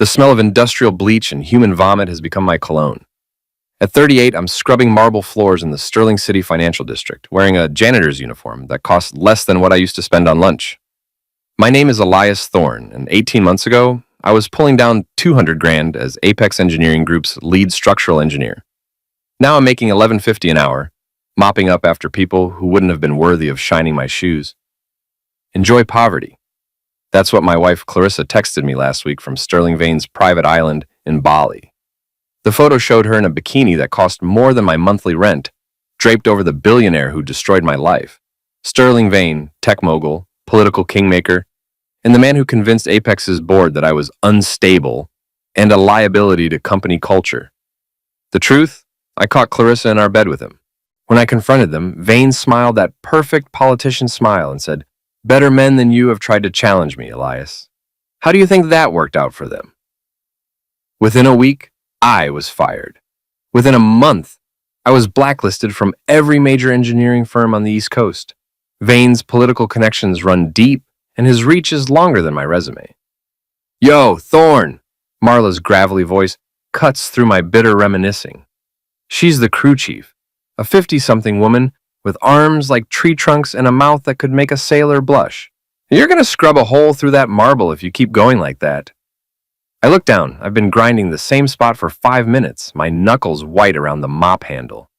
The smell of industrial bleach and human vomit has become my cologne. At 38, I'm scrubbing marble floors in the Sterling City Financial District, wearing a janitor's uniform that costs less than what I used to spend on lunch. My name is Elias Thorne, and 18 months ago, I was pulling down 200 grand as Apex Engineering Group's lead structural engineer. Now I'm making $11.50 an hour, mopping up after people who wouldn't have been worthy of shining my shoes. Enjoy poverty. That's what my wife Clarissa texted me last week from Sterling Vane's private island in Bali. The photo showed her in a bikini that cost more than my monthly rent, draped over the billionaire who destroyed my life. Sterling Vane, tech mogul, political kingmaker, and the man who convinced Apex's board that I was unstable and a liability to company culture. The truth? I caught Clarissa in our bed with him. When I confronted them, Vane smiled that perfect politician smile and said, "Better men than you have tried to challenge me, Elias." How do you think that worked out for them? Within a week, I was fired. Within a month, I was blacklisted from every major engineering firm on the East Coast. Vane's political connections run deep, and his reach is longer than my resume. "Yo, Thorne!" Marla's gravelly voice cuts through my bitter reminiscing. She's the crew chief, a 50-something woman with arms like tree trunks and a mouth that could make a sailor blush. "You're gonna scrub a hole through that marble if you keep going like that." I look down. I've been grinding the same spot for 5 minutes, my knuckles white around the mop handle.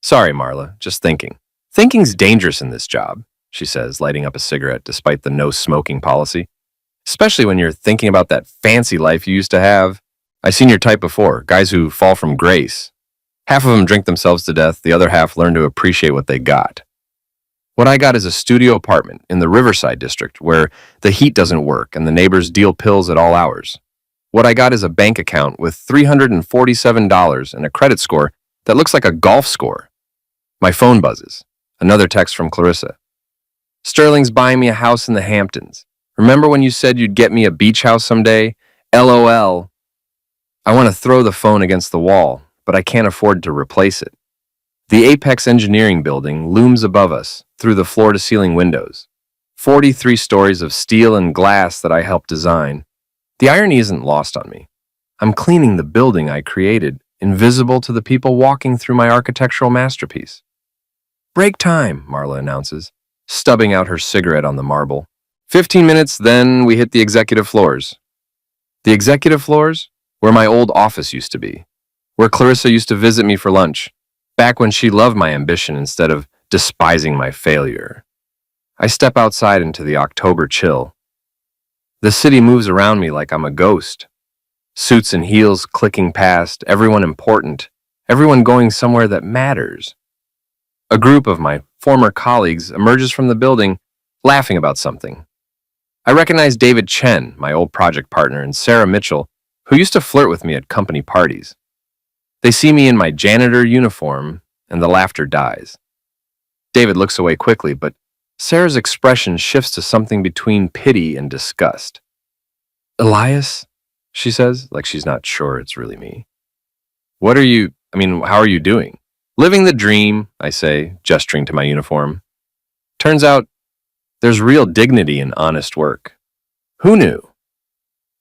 "Sorry, Marla, just thinking." "Thinking's dangerous in this job," she says, lighting up a cigarette despite the no-smoking policy. "Especially when you're thinking about that fancy life you used to have. I've seen your type before, guys who fall from grace. Half of them drink themselves to death, the other half learn to appreciate what they got. What I got is a studio apartment in the Riverside district where the heat doesn't work and the neighbors deal pills at all hours. What I got is a bank account with $347 and a credit score that looks like a golf score. My phone buzzes. Another text from Clarissa. "Sterling's buying me a house in the Hamptons. Remember when you said you'd get me a beach house someday? LOL. I want to throw the phone against the wall, but I can't afford to replace it. The Apex Engineering building looms above us through the floor-to-ceiling windows. 43 stories of steel and glass that I helped design. The irony isn't lost on me. I'm cleaning the building I created, invisible to the people walking through my architectural masterpiece. "Break time," Marla announces, stubbing out her cigarette on the marble. 15 minutes, then we hit the executive floors. The executive floors? Where my old office used to be. Where Clarissa used to visit me for lunch, back when she loved my ambition instead of despising my failure. I step outside into the October chill. The city moves around me like I'm a ghost. Suits and heels clicking past, everyone important, everyone going somewhere that matters. A group of my former colleagues emerges from the building, laughing about something. I recognize David Chen, my old project partner, and Sarah Mitchell, who used to flirt with me at company parties. They see me in my janitor uniform, and the laughter dies. David looks away quickly, but Sarah's expression shifts to something between pity and disgust. "Elias?" she says, like she's not sure it's really me. How are you doing?" "Living the dream," I say, gesturing to my uniform. Turns out, there's real dignity in honest work. Who knew?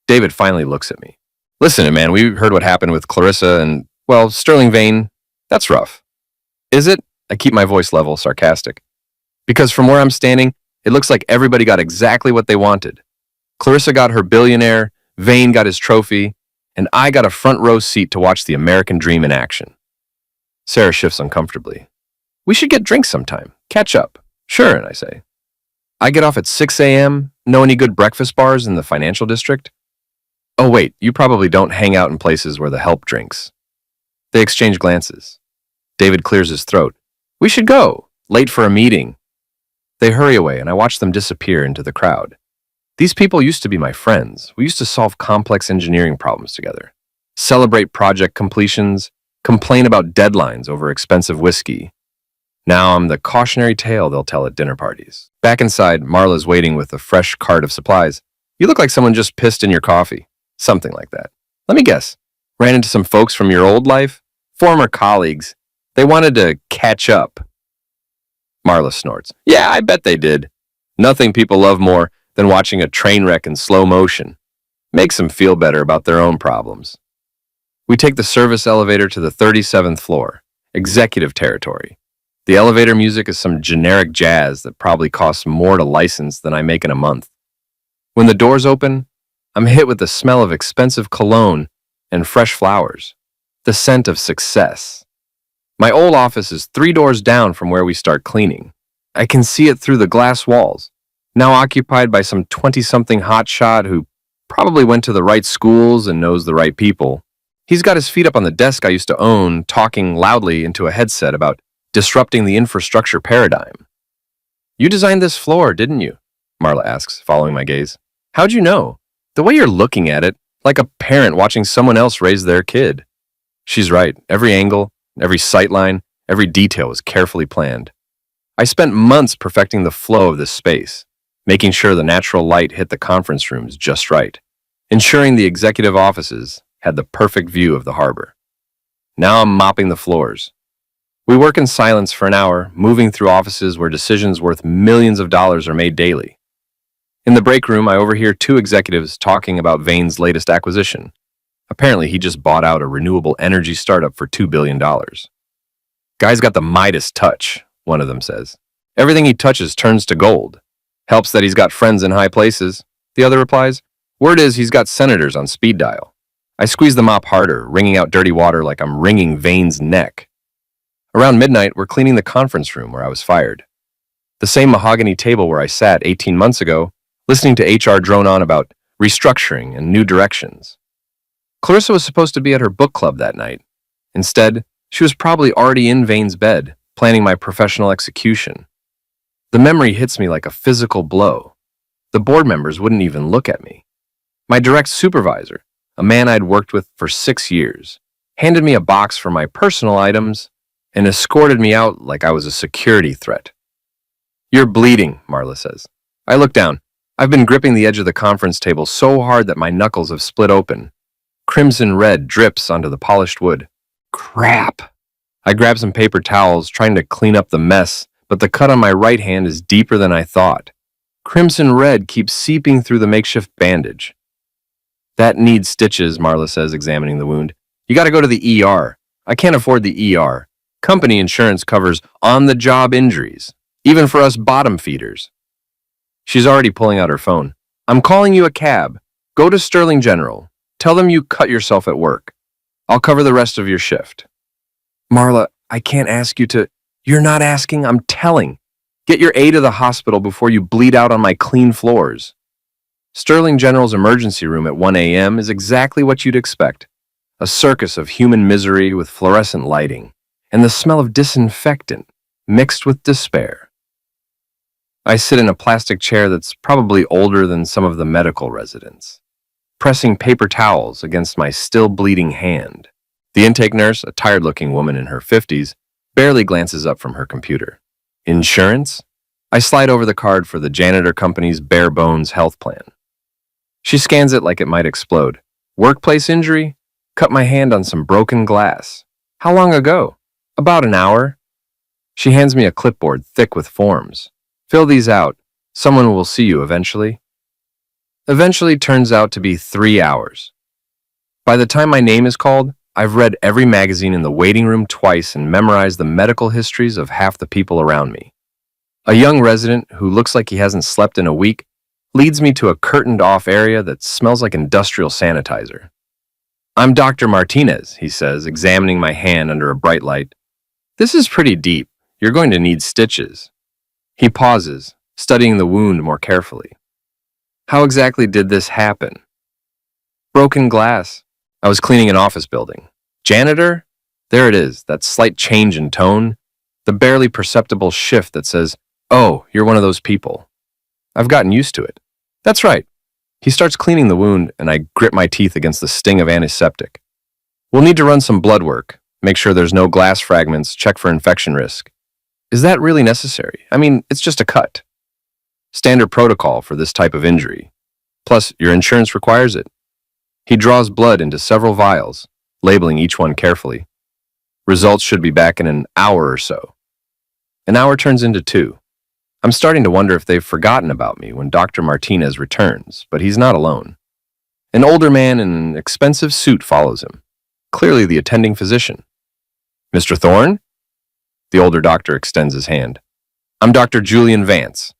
David finally looks at me. "Listen, man, we heard what happened with Clarissa and, well, Sterling Vane. That's rough." "Is it?" I keep my voice level, sarcastic. "Because from where I'm standing, it looks like everybody got exactly what they wanted. Clarissa got her billionaire, Vane got his trophy, and I got a front row seat to watch the American dream in action." Sarah shifts uncomfortably. "We should get drinks sometime. Catch up." "Sure," I say. "I get off at 6 a.m. Know any good breakfast bars in the financial district?" "Oh, wait, you probably don't hang out in places where the help drinks." They exchange glances. David clears his throat. "We should go. Late for a meeting." They hurry away, and I watch them disappear into the crowd. These people used to be my friends. We used to solve complex engineering problems together, celebrate project completions, complain about deadlines over expensive whiskey. Now I'm the cautionary tale they'll tell at dinner parties. Back inside, Marla's waiting with a fresh cart of supplies. "You look like someone just pissed in your coffee." Something like that. "Let me guess. Ran into some folks from your old life? Former colleagues. They wanted to catch up." Marla snorts. "Yeah, I bet they did. Nothing people love more than watching a train wreck in slow motion." Makes them feel better about their own problems. We take the service elevator to the 37th floor, executive territory. The elevator music is some generic jazz that probably costs more to license than I make in a month. When the doors open, I'm hit with the smell of expensive cologne and fresh flowers, the scent of success. My old office is 3 doors down from where we start cleaning. I can see it through the glass walls, now occupied by some 20-something hotshot who probably went to the right schools and knows the right people. He's got his feet up on the desk I used to own, talking loudly into a headset about disrupting the infrastructure paradigm. You designed this floor, didn't you? Marla asks, following my gaze. How'd you know? The way you're looking at it, like a parent watching someone else raise their kid. She's right. Every angle, every sightline, every detail was carefully planned. I spent months perfecting the flow of this space, making sure the natural light hit the conference rooms just right, ensuring the executive offices had the perfect view of the harbor. Now I'm mopping the floors. We work in silence for an hour, moving through offices where decisions worth millions of dollars are made daily. In the break room, I overhear 2 executives talking about Vane's latest acquisition. Apparently, he just bought out a renewable energy startup for $2 billion. Guy's got the Midas touch, one of them says. Everything he touches turns to gold. Helps that he's got friends in high places, the other replies. Word is he's got senators on speed dial. I squeeze the mop harder, wringing out dirty water like I'm wringing Vane's neck. Around midnight, we're cleaning the conference room where I was fired. The same mahogany table where I sat 18 months ago, listening to HR drone on about restructuring and new directions. Clarissa was supposed to be at her book club that night. Instead, she was probably already in Vane's bed, planning my professional execution. The memory hits me like a physical blow. The board members wouldn't even look at me. My direct supervisor, a man I'd worked with for 6 years, handed me a box for my personal items and escorted me out like I was a security threat. You're bleeding, Marla says. I look down. I've been gripping the edge of the conference table so hard that my knuckles have split open. Crimson red drips onto the polished wood. Crap! I grab some paper towels, trying to clean up the mess, but the cut on my right hand is deeper than I thought. Crimson red keeps seeping through the makeshift bandage. That needs stitches, Marla says, examining the wound. You gotta go to the ER. I can't afford the ER. Company insurance covers on-the-job injuries, even for us bottom feeders. She's already pulling out her phone. I'm calling you a cab. Go to Sterling General. Tell them you cut yourself at work. I'll cover the rest of your shift. Marla, I can't ask you to... You're not asking, I'm telling. Get your A to the hospital before you bleed out on my clean floors. Sterling General's emergency room at 1 a.m. is exactly what you'd expect. A circus of human misery with fluorescent lighting and the smell of disinfectant mixed with despair. I sit in a plastic chair that's probably older than some of the medical residents, pressing paper towels against my still bleeding hand. The intake nurse, a tired-looking woman in her 50s, barely glances up from her computer. Insurance? I slide over the card for the janitor company's bare-bones health plan. She scans it like it might explode. Workplace injury? Cut my hand on some broken glass. How long ago? About an hour. She hands me a clipboard thick with forms. Fill these out. Someone will see you eventually. Eventually turns out to be 3 hours. By the time my name is called, I've read every magazine in the waiting room twice and memorized the medical histories of half the people around me. A young resident who looks like he hasn't slept in a week leads me to a curtained-off area that smells like industrial sanitizer. I'm Dr. Martinez, he says, examining my hand under a bright light. This is pretty deep. You're going to need stitches. He pauses, studying the wound more carefully. How exactly did this happen? Broken glass. I was cleaning an office building. Janitor? There it is, that slight change in tone, the barely perceptible shift that says, oh, you're one of those people. I've gotten used to it. That's right. He starts cleaning the wound, and I grit my teeth against the sting of antiseptic. We'll need to run some blood work, make sure there's no glass fragments, check for infection risk. Is that really necessary? I mean, it's just a cut. Standard protocol for this type of injury. Plus, your insurance requires it. He draws blood into several vials, labeling each one carefully. Results should be back in an hour or so. An hour turns into 2. I'm starting to wonder if they've forgotten about me when Dr. Martinez returns, but he's not alone. An older man in an expensive suit follows him, clearly the attending physician. Mr. Thorne? The older doctor extends his hand. I'm Dr. Julian Vance.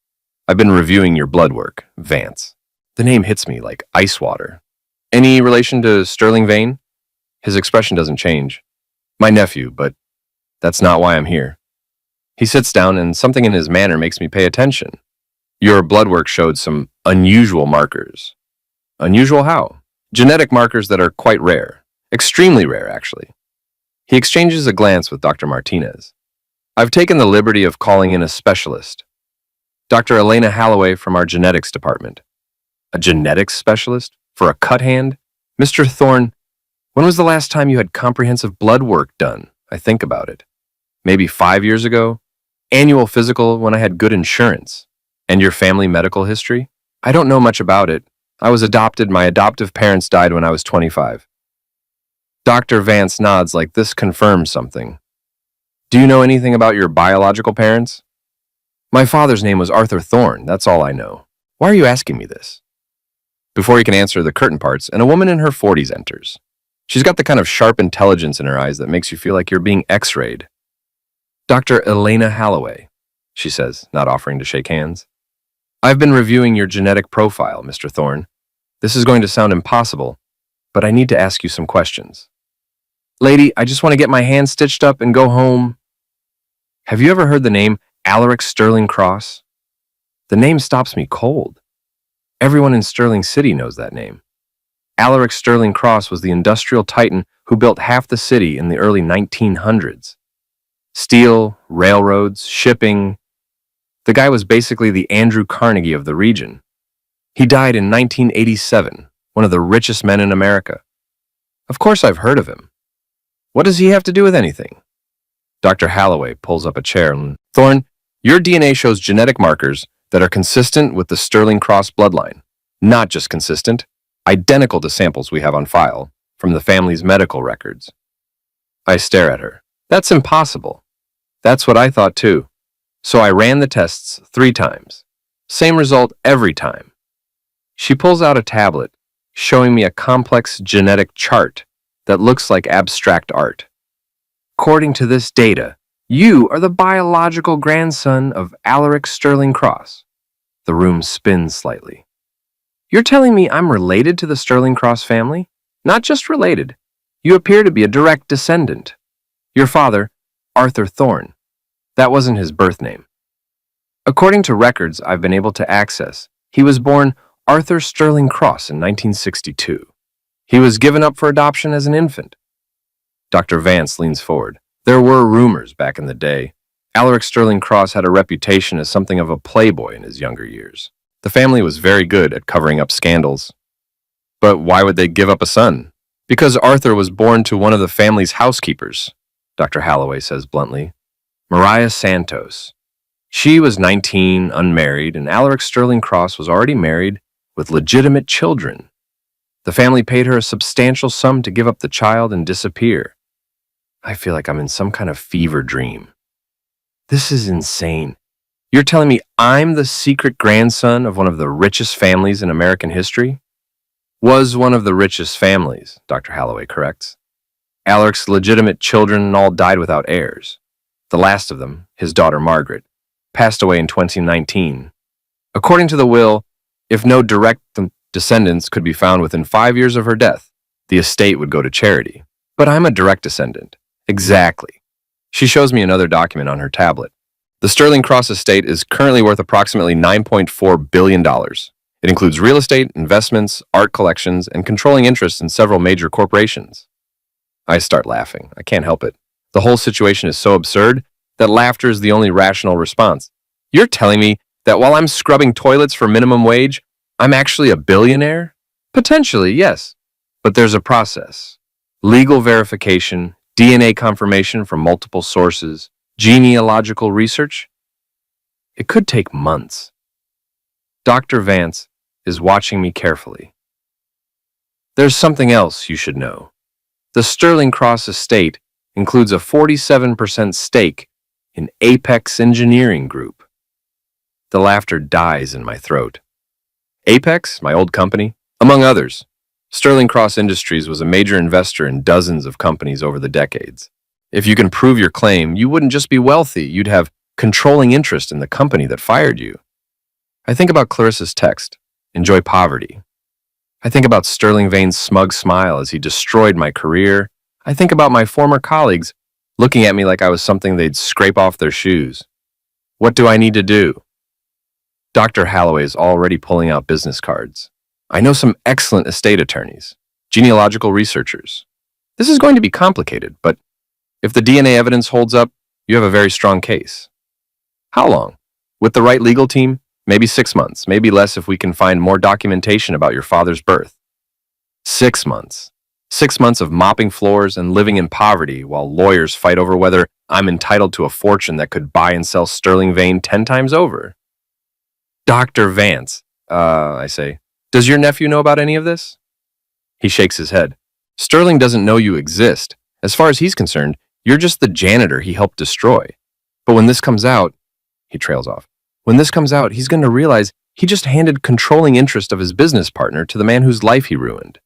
I've been reviewing your blood work, Vance. The name hits me like ice water. Any relation to Sterling Vane? His expression doesn't change. My nephew, but that's not why I'm here. He sits down and something in his manner makes me pay attention. Your blood work showed some unusual markers. Unusual how? Genetic markers that are quite rare. Extremely rare, actually. He exchanges a glance with Dr. Martinez. I've taken the liberty of calling in a specialist. Dr. Elena Halloway from our genetics department. A genetics specialist? For a cut hand? Mr. Thorne, when was the last time you had comprehensive blood work done? I think about it. Maybe 5 years ago? Annual physical when I had good insurance. And your family medical history? I don't know much about it. I was adopted. My adoptive parents died when I was 25. Dr. Vance nods like this confirms something. Do you know anything about your biological parents? My father's name was Arthur Thorne, that's all I know. Why are you asking me this? Before he can answer, the curtain parts, and a woman in her 40s enters. She's got the kind of sharp intelligence in her eyes that makes you feel like you're being x-rayed. Dr. Elena Halloway, she says, not offering to shake hands. I've been reviewing your genetic profile, Mr. Thorne. This is going to sound impossible, but I need to ask you some questions. Lady, I just want to get my hand stitched up and go home. Have you ever heard the name Alaric Sterling Cross? The name stops me cold. Everyone in Sterling City knows that name. Alaric Sterling Cross was the industrial titan who built half the city in the early 1900s. Steel, railroads, shipping. The guy was basically the Andrew Carnegie of the region. He died in 1987, one of the richest men in America. Of course I've heard of him. What does he have to do with anything? Dr. Halloway pulls up a chair and, Thorne, your DNA shows genetic markers that are consistent with the Sterling Cross bloodline. Not just consistent, identical to samples we have on file from the family's medical records. I stare at her. That's impossible. That's what I thought too. So I ran the tests 3 times. Same result every time. She pulls out a tablet, showing me a complex genetic chart that looks like abstract art. According to this data, you are the biological grandson of Alaric Sterling Cross. The room spins slightly. You're telling me I'm related to the Sterling Cross family? Not just related. You appear to be a direct descendant. Your father, Arthur Thorne. That wasn't his birth name. According to records I've been able to access, he was born Arthur Sterling Cross in 1962. He was given up for adoption as an infant. Dr. Vance leans forward. There were rumors back in the day. Alaric Sterling Cross had a reputation as something of a playboy in his younger years. The family was very good at covering up scandals. But why would they give up a son? Because Arthur was born to one of the family's housekeepers, Dr. Halloway says bluntly. Mariah Santos. She was 19, unmarried, and Alaric Sterling Cross was already married with legitimate children. The family paid her a substantial sum to give up the child and disappear. I feel like I'm in some kind of fever dream. This is insane. You're telling me I'm the secret grandson of one of the richest families in American history? Was one of the richest families, Dr. Halloway corrects. Alaric's legitimate children all died without heirs. The last of them, his daughter Margaret, passed away in 2019. According to the will, if no direct descendants could be found within 5 years of her death, the estate would go to charity. But I'm a direct descendant. Exactly. She shows me another document on her tablet. The Sterling Cross estate is currently worth approximately $9.4 billion. It includes real estate, investments, art collections, and controlling interests in several major corporations. I start laughing. I can't help it. The whole situation is so absurd that laughter is the only rational response. You're telling me that while I'm scrubbing toilets for minimum wage, I'm actually a billionaire? Potentially, yes. But there's a process. Legal verification, DNA confirmation from multiple sources, genealogical research. It could take months. Dr. Vance is watching me carefully. There's something else you should know. The Sterling Cross estate includes a 47% stake in Apex Engineering Group. The laughter dies in my throat. Apex, my old company, among others. Sterling Cross Industries was a major investor in dozens of companies over the decades. If you can prove your claim, you wouldn't just be wealthy, you'd have controlling interest in the company that fired you. I think about Clarissa's text, "Enjoy poverty." I think about Sterling Vane's smug smile as he destroyed my career. I think about my former colleagues looking at me like I was something they'd scrape off their shoes. What do I need to do? Dr. Holloway is already pulling out business cards. I know some excellent estate attorneys, genealogical researchers. This is going to be complicated, but if the DNA evidence holds up, you have a very strong case. How long? With the right legal team, maybe 6 months, maybe less if we can find more documentation about your father's birth. 6 months. 6 months of mopping floors and living in poverty while lawyers fight over whether I'm entitled to a fortune that could buy and sell Sterling Vane 10 times over. Dr. Vance, I say, does your nephew know about any of this? He shakes his head. Sterling doesn't know you exist. As far as he's concerned, you're just the janitor he helped destroy. But when this comes out, he trails off. When this comes out, he's going to realize he just handed controlling interest of his business partner to the man whose life he ruined.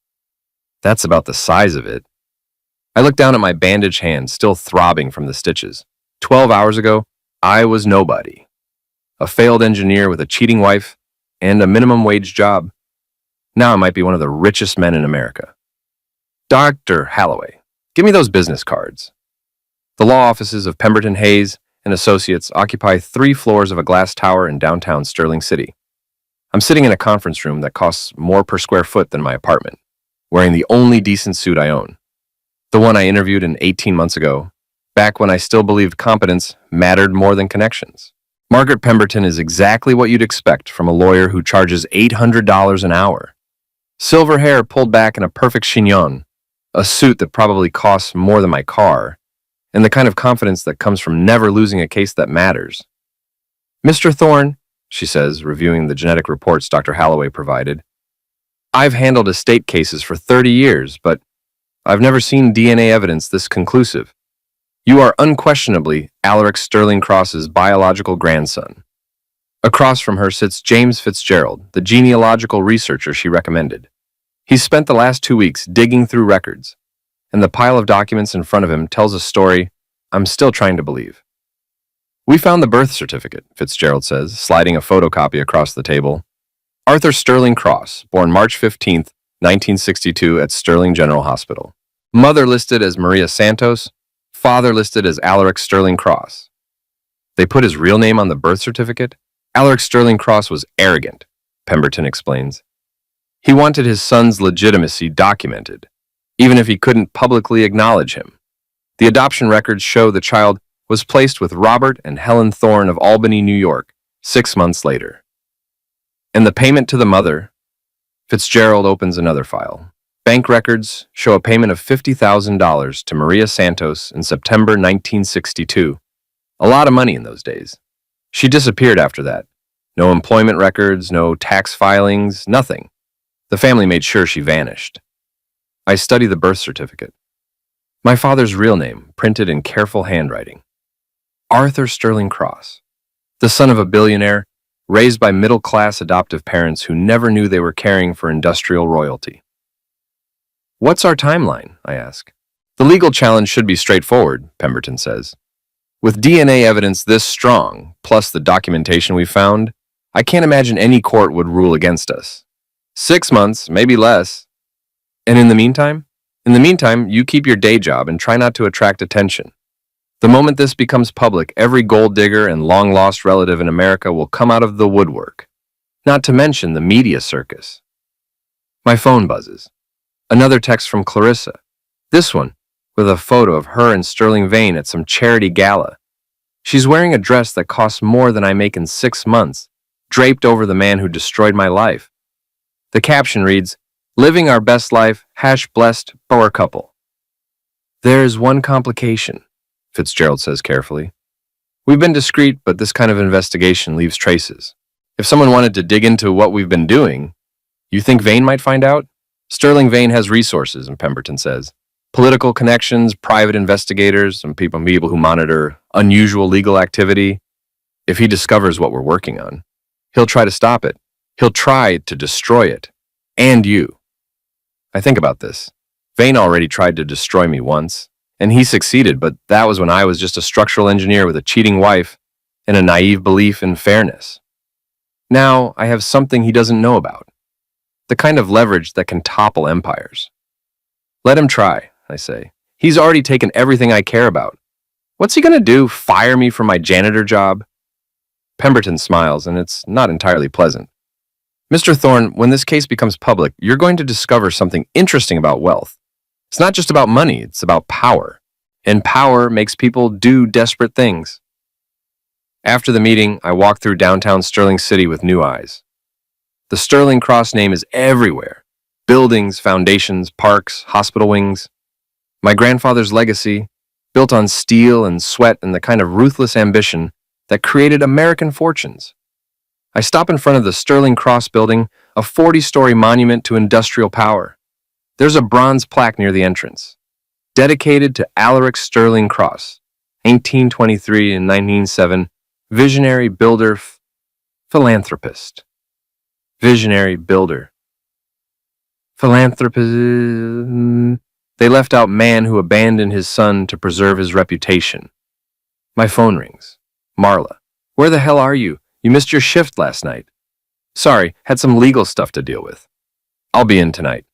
That's about the size of it. I look down at my bandaged hand, still throbbing from the stitches. 12 hours ago, I was nobody. A failed engineer with a cheating wife and a minimum wage job. Now I might be one of the richest men in America. Dr. Holloway, give me those business cards. The law offices of Pemberton Hayes and Associates occupy 3 floors of a glass tower in downtown Sterling City. I'm sitting in a conference room that costs more per square foot than my apartment, wearing the only decent suit I own. The one I interviewed in 18 months ago, back when I still believed competence mattered more than connections. Margaret Pemberton is exactly what you'd expect from a lawyer who charges $800 an hour. Silver hair pulled back in a perfect chignon, a suit that probably costs more than my car, and the kind of confidence that comes from never losing a case that matters. Mr. Thorne, she says, reviewing the genetic reports Dr. Holloway provided, I've handled estate cases for 30 years, but I've never seen DNA evidence this conclusive. You are unquestionably Alaric Sterling Cross's biological grandson. Across from her sits James Fitzgerald, the genealogical researcher she recommended. He's spent the last 2 weeks digging through records, and the pile of documents in front of him tells a story I'm still trying to believe. We found the birth certificate, Fitzgerald says, sliding a photocopy across the table. Arthur Sterling Cross, born March 15th, 1962 at Sterling General Hospital. Mother listed as Maria Santos, father listed as Alaric Sterling Cross. They put his real name on the birth certificate? Alaric Sterling Cross was arrogant, Pemberton explains. He wanted his son's legitimacy documented, even if he couldn't publicly acknowledge him. The adoption records show the child was placed with Robert and Helen Thorne of Albany, New York, 6 months later. And the payment to the mother? Fitzgerald opens another file. Bank records show a payment of $50,000 to Maria Santos in September 1962. A lot of money in those days. She disappeared after that. No employment records, no tax filings, nothing. The family made sure she vanished. I study the birth certificate. My father's real name, printed in careful handwriting. Arthur Sterling Cross, the son of a billionaire, raised by middle-class adoptive parents who never knew they were caring for industrial royalty. What's our timeline? I ask. The legal challenge should be straightforward, Pemberton says. With DNA evidence this strong, plus the documentation we found, I can't imagine any court would rule against us. 6 months, maybe less. And in the meantime? In the meantime, you keep your day job and try not to attract attention. The moment this becomes public, every gold digger and long-lost relative in America will come out of the woodwork. Not to mention the media circus. My phone buzzes. Another text from Clarissa. This one, with a photo of her and Sterling Vane at some charity gala. She's wearing a dress that costs more than I make in 6 months, draped over the man who destroyed my life. The caption reads, "Living our best life, #blessed power couple." There's one complication, Fitzgerald says carefully. We've been discreet, but this kind of investigation leaves traces. If someone wanted to dig into what we've been doing, you think Vane might find out? Sterling Vane has resources, and Pemberton says. Political connections, private investigators, and people who monitor unusual legal activity. If he discovers what we're working on, he'll try to stop it. He'll try to destroy it. And you. I think about this. Vane already tried to destroy me once, and he succeeded, but that was when I was just a structural engineer with a cheating wife and a naive belief in fairness. Now I have something he doesn't know about, the kind of leverage that can topple empires. Let him try, I say. He's already taken everything I care about. What's he gonna do, fire me from my janitor job? Pemberton smiles, and it's not entirely pleasant. Mr. Thorne, when this case becomes public, you're going to discover something interesting about wealth. It's not just about money, it's about power. And power makes people do desperate things. After the meeting, I walk through downtown Sterling City with new eyes. The Sterling Cross name is everywhere. Buildings, foundations, parks, hospital wings. My grandfather's legacy, built on steel and sweat and the kind of ruthless ambition that created American fortunes. I stop in front of the Sterling Cross building, a 40-story monument to industrial power. There's a bronze plaque near the entrance, dedicated to Alaric Sterling Cross, 1823 and 1907, visionary builder, philanthropist. Visionary builder. Philanthropist. They left out man who abandoned his son to preserve his reputation. My phone rings. Marla. Where the hell are you? You missed your shift last night. Sorry, had some legal stuff to deal with. I'll be in tonight.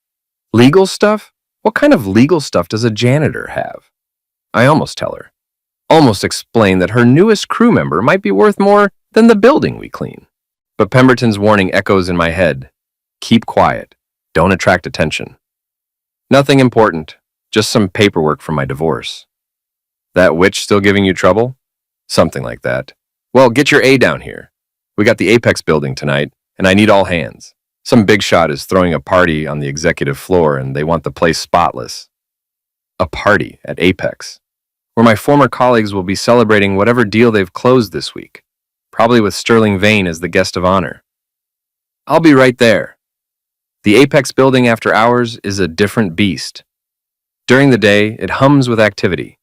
Legal stuff? What kind of legal stuff does a janitor have? I almost tell her. Almost explain that her newest crew member might be worth more than the building we clean. But Pemberton's warning echoes in my head. Keep quiet. Don't attract attention. Nothing important. Just some paperwork from my divorce. That witch still giving you trouble? Something like that. Well, get your A down here. We got the Apex building tonight, and I need all hands. Some big shot is throwing a party on the executive floor, and they want the place spotless. A party at Apex, where my former colleagues will be celebrating whatever deal they've closed this week, probably with Sterling Vane as the guest of honor. I'll be right there. The Apex building after hours is a different beast. During the day, it hums with activity.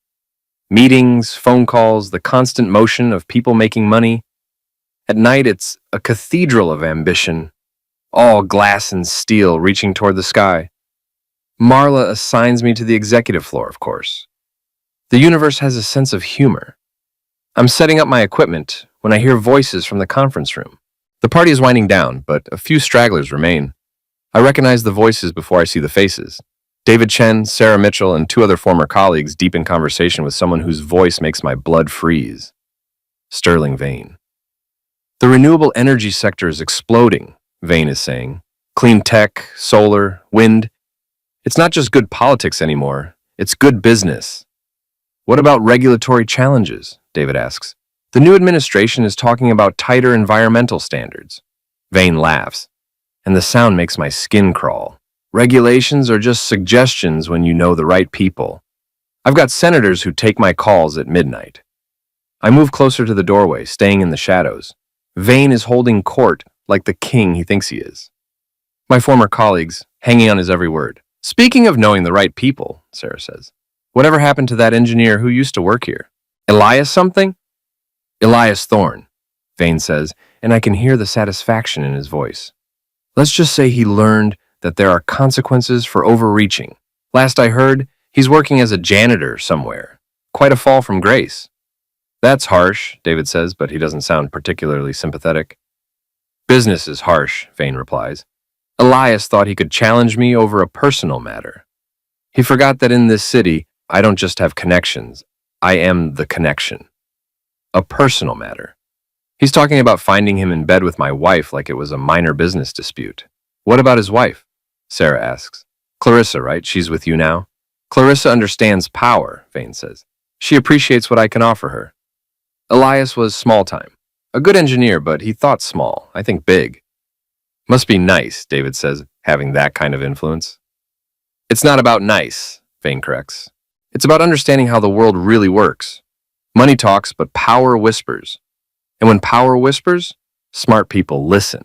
Meetings, phone calls, the constant motion of people making money. At night, it's a cathedral of ambition, all glass and steel reaching toward the sky. Marla assigns me to the executive floor, of course. The universe has a sense of humor. I'm setting up my equipment when I hear voices from the conference room. The party is winding down, but a few stragglers remain. I recognize the voices before I see the faces. David Chen, Sarah Mitchell, and two other former colleagues deep in conversation with someone whose voice makes my blood freeze. Sterling Vane. The renewable energy sector is exploding, Vane is saying. Clean tech, solar, wind. It's not just good politics anymore, it's good business. What about regulatory challenges? David asks. The new administration is talking about tighter environmental standards. Vane laughs, and the sound makes my skin crawl. Regulations are just suggestions when you know the right people. I've got senators who take my calls at midnight. I move closer to the doorway, staying in the shadows. Vane is holding court like the king he thinks he is. My former colleagues, hanging on his every word. Speaking of knowing the right people, Sarah says, whatever happened to that engineer who used to work here? Elias something? Elias Thorne, Vane says, and I can hear the satisfaction in his voice. Let's just say he learned that there are consequences for overreaching. Last I heard, he's working as a janitor somewhere. Quite a fall from grace. That's harsh, David says, but he doesn't sound particularly sympathetic. Business is harsh, Vane replies. Elias thought he could challenge me over a personal matter. He forgot that in this city, I don't just have connections. I am the connection. A personal matter. He's talking about finding him in bed with my wife like it was a minor business dispute. What about his wife? Sarah asks. Clarissa, right? She's with you now? Clarissa understands power, Vane says. She appreciates what I can offer her. Elias was small time. A good engineer, but he thought small, I think big. Must be nice, David says, having that kind of influence. It's not about nice, Vane corrects. It's about understanding how the world really works. Money talks, but power whispers. And when power whispers, smart people listen.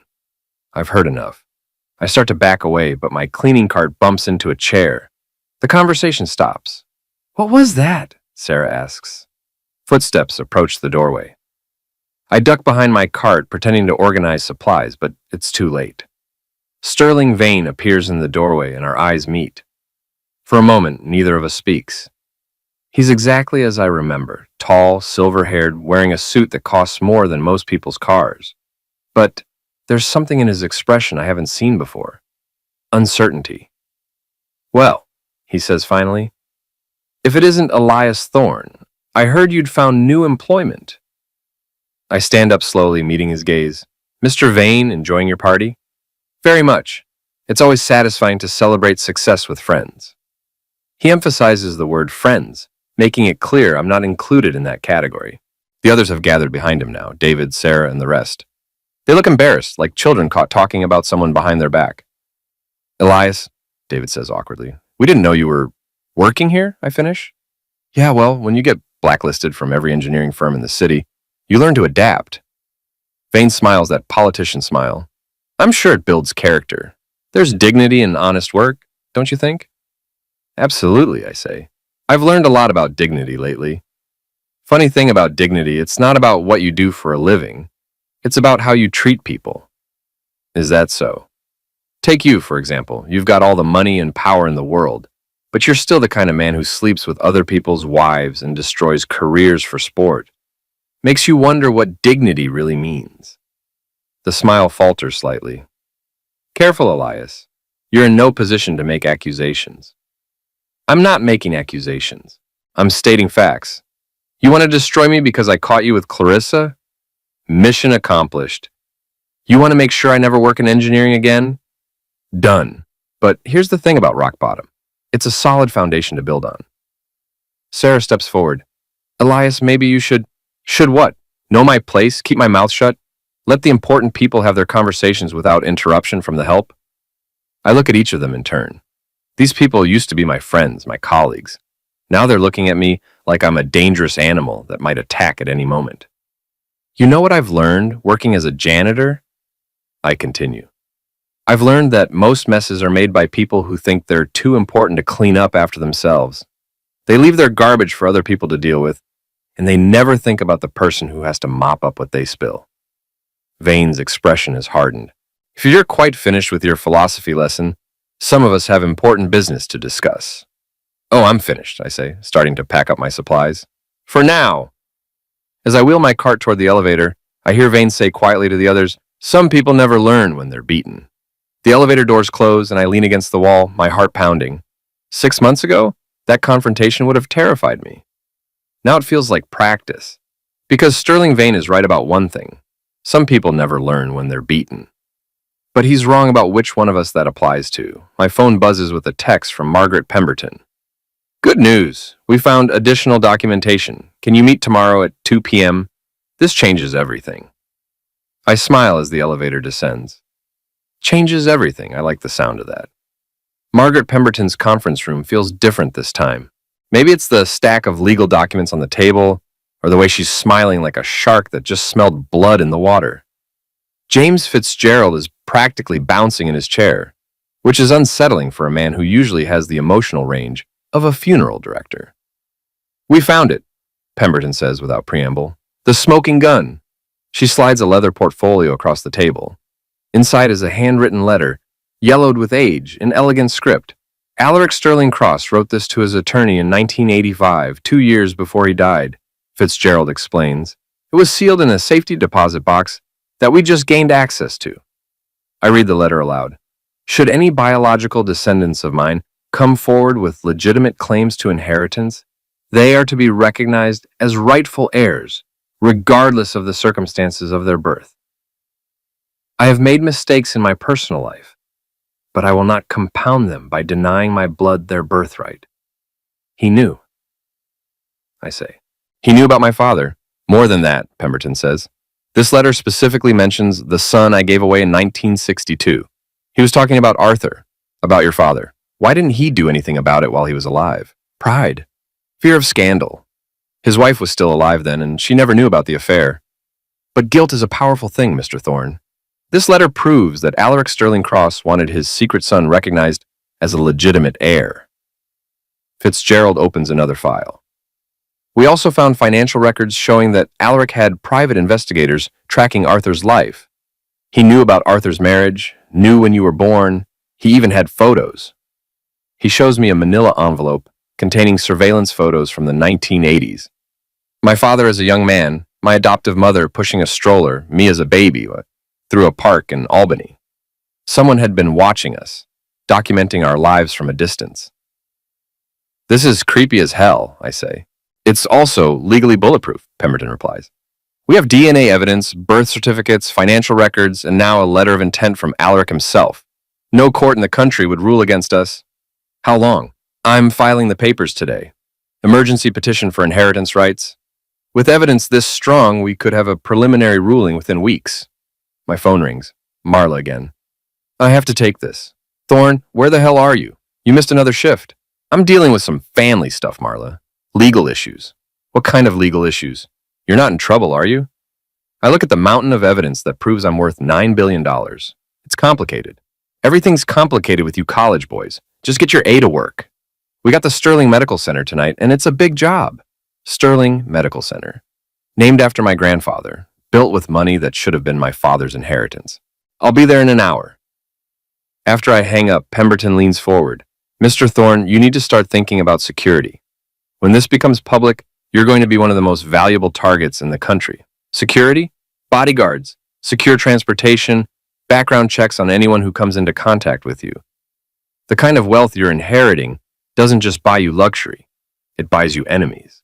I've heard enough. I start to back away, but my cleaning cart bumps into a chair. The conversation stops. What was that? Sarah asks. Footsteps approach the doorway. I duck behind my cart, pretending to organize supplies, but it's too late. Sterling Vane appears in the doorway and our eyes meet. For a moment, neither of us speaks. He's exactly as I remember, tall, silver-haired, wearing a suit that costs more than most people's cars. But there's something in his expression I haven't seen before. Uncertainty. "Well," he says finally, "if it isn't Elias Thorne, I heard you'd found new employment." I stand up slowly, meeting his gaze. "Mr. Vane, enjoying your party?" "Very much. It's always satisfying to celebrate success with friends." He emphasizes the word friends, making it clear I'm not included in that category. The others have gathered behind him now, David, Sarah, and the rest. They look embarrassed, like children caught talking about someone behind their back. "Elias," David says awkwardly, "we didn't know you were working here," I finish. "Yeah, well, when you get blacklisted from every engineering firm in the city, you learn to adapt." Vane smiles that politician smile. "I'm sure it builds character. There's dignity in honest work, don't you think?" "Absolutely," I say. "I've learned a lot about dignity lately. Funny thing about dignity, it's not about what you do for a living. It's about how you treat people." "Is that so?" "Take you, for example. You've got all the money and power in the world, but you're still the kind of man who sleeps with other people's wives and destroys careers for sport. Makes you wonder what dignity really means." The smile falters slightly. "Careful, Elias. You're in no position to make accusations." "I'm not making accusations. I'm stating facts. You want to destroy me because I caught you with Clarissa? Mission accomplished. You want to make sure I never work in engineering again? Done. But here's the thing about rock bottom. It's a solid foundation to build on." Sarah steps forward. "Elias, maybe you should..." "Should what? Know my place? Keep my mouth shut? Let the important people have their conversations without interruption from the help?" I look at each of them in turn. These people used to be my friends, my colleagues. Now they're looking at me like I'm a dangerous animal that might attack at any moment. "You know what I've learned working as a janitor?" I continue. "I've learned that most messes are made by people who think they're too important to clean up after themselves. They leave their garbage for other people to deal with, and they never think about the person who has to mop up what they spill." Vane's expression is hardened. "If you're quite finished with your philosophy lesson, some of us have important business to discuss." "Oh, I'm finished," I say, starting to pack up my supplies. "For now." As I wheel my cart toward the elevator, I hear Vane say quietly to the others, "Some people never learn when they're beaten." The elevator doors close and I lean against the wall, my heart pounding. 6 months ago, that confrontation would have terrified me. Now it feels like practice. Because Sterling Vane is right about one thing. Some people never learn when they're beaten. But he's wrong about which one of us that applies to. My phone buzzes with a text from Margaret Pemberton. "Good news. We found additional documentation. Can you meet tomorrow at 2 p.m.? This changes everything." I smile as the elevator descends. Changes everything. I like the sound of that. Margaret Pemberton's conference room feels different this time. Maybe it's the stack of legal documents on the table, or the way she's smiling like a shark that just smelled blood in the water. James Fitzgerald is practically bouncing in his chair, which is unsettling for a man who usually has the emotional range of a funeral director. "We found it," Pemberton says without preamble. "The smoking gun." She slides a leather portfolio across the table. Inside is a handwritten letter, yellowed with age, in elegant script. "Alaric Sterling Cross wrote this to his attorney in 1985, 2 years before he died," Fitzgerald explains. "It was sealed in a safety deposit box that we just gained access to." I read the letter aloud. "Should any biological descendants of mine come forward with legitimate claims to inheritance, they are to be recognized as rightful heirs, regardless of the circumstances of their birth. I have made mistakes in my personal life, but I will not compound them by denying my blood their birthright." He knew, I say. "He knew about my father." "More than that," Pemberton says. "This letter specifically mentions the son I gave away in 1962. He was talking about Arthur, about your father. Why didn't he do anything about it while he was alive? Pride. Fear of scandal. His wife was still alive then, and she never knew about the affair. But guilt is a powerful thing, Mr. Thorne. This letter proves that Alaric Sterling Cross wanted his secret son recognized as a legitimate heir." Fitzgerald opens another file. "We also found financial records showing that Alaric had private investigators tracking Arthur's life. He knew about Arthur's marriage, knew when you were born. He even had photos. He shows me a manila envelope containing surveillance photos from the 1980s. My father as a young man, my adoptive mother pushing a stroller, me as a baby, through a park in Albany. Someone had been watching us, documenting our lives from a distance. This is creepy as hell, I say. It's also legally bulletproof, Pemberton replies. We have DNA evidence, birth certificates, financial records, and now a letter of intent from Alaric himself. No court in the country would rule against us. How long? I'm filing the papers today. Emergency petition for inheritance rights. With evidence this strong, we could have a preliminary ruling within weeks. My phone rings. Marla again. I have to take this. Thorne, where the hell are you? You missed another shift. I'm dealing with some family stuff, Marla. Legal issues. What kind of legal issues? You're not in trouble, are you? I look at the mountain of evidence that proves I'm worth $9 billion. It's complicated. Everything's complicated with you college boys. Just get your A to work. We got the Sterling Medical Center tonight, and it's a big job. Sterling Medical Center. Named after my grandfather. Built with money that should have been my father's inheritance. I'll be there in an hour. After I hang up, Pemberton leans forward. Mr. Thorne, you need to start thinking about security. When this becomes public, you're going to be one of the most valuable targets in the country. Security? Bodyguards, secure transportation, background checks on anyone who comes into contact with you. The kind of wealth you're inheriting doesn't just buy you luxury, it buys you enemies.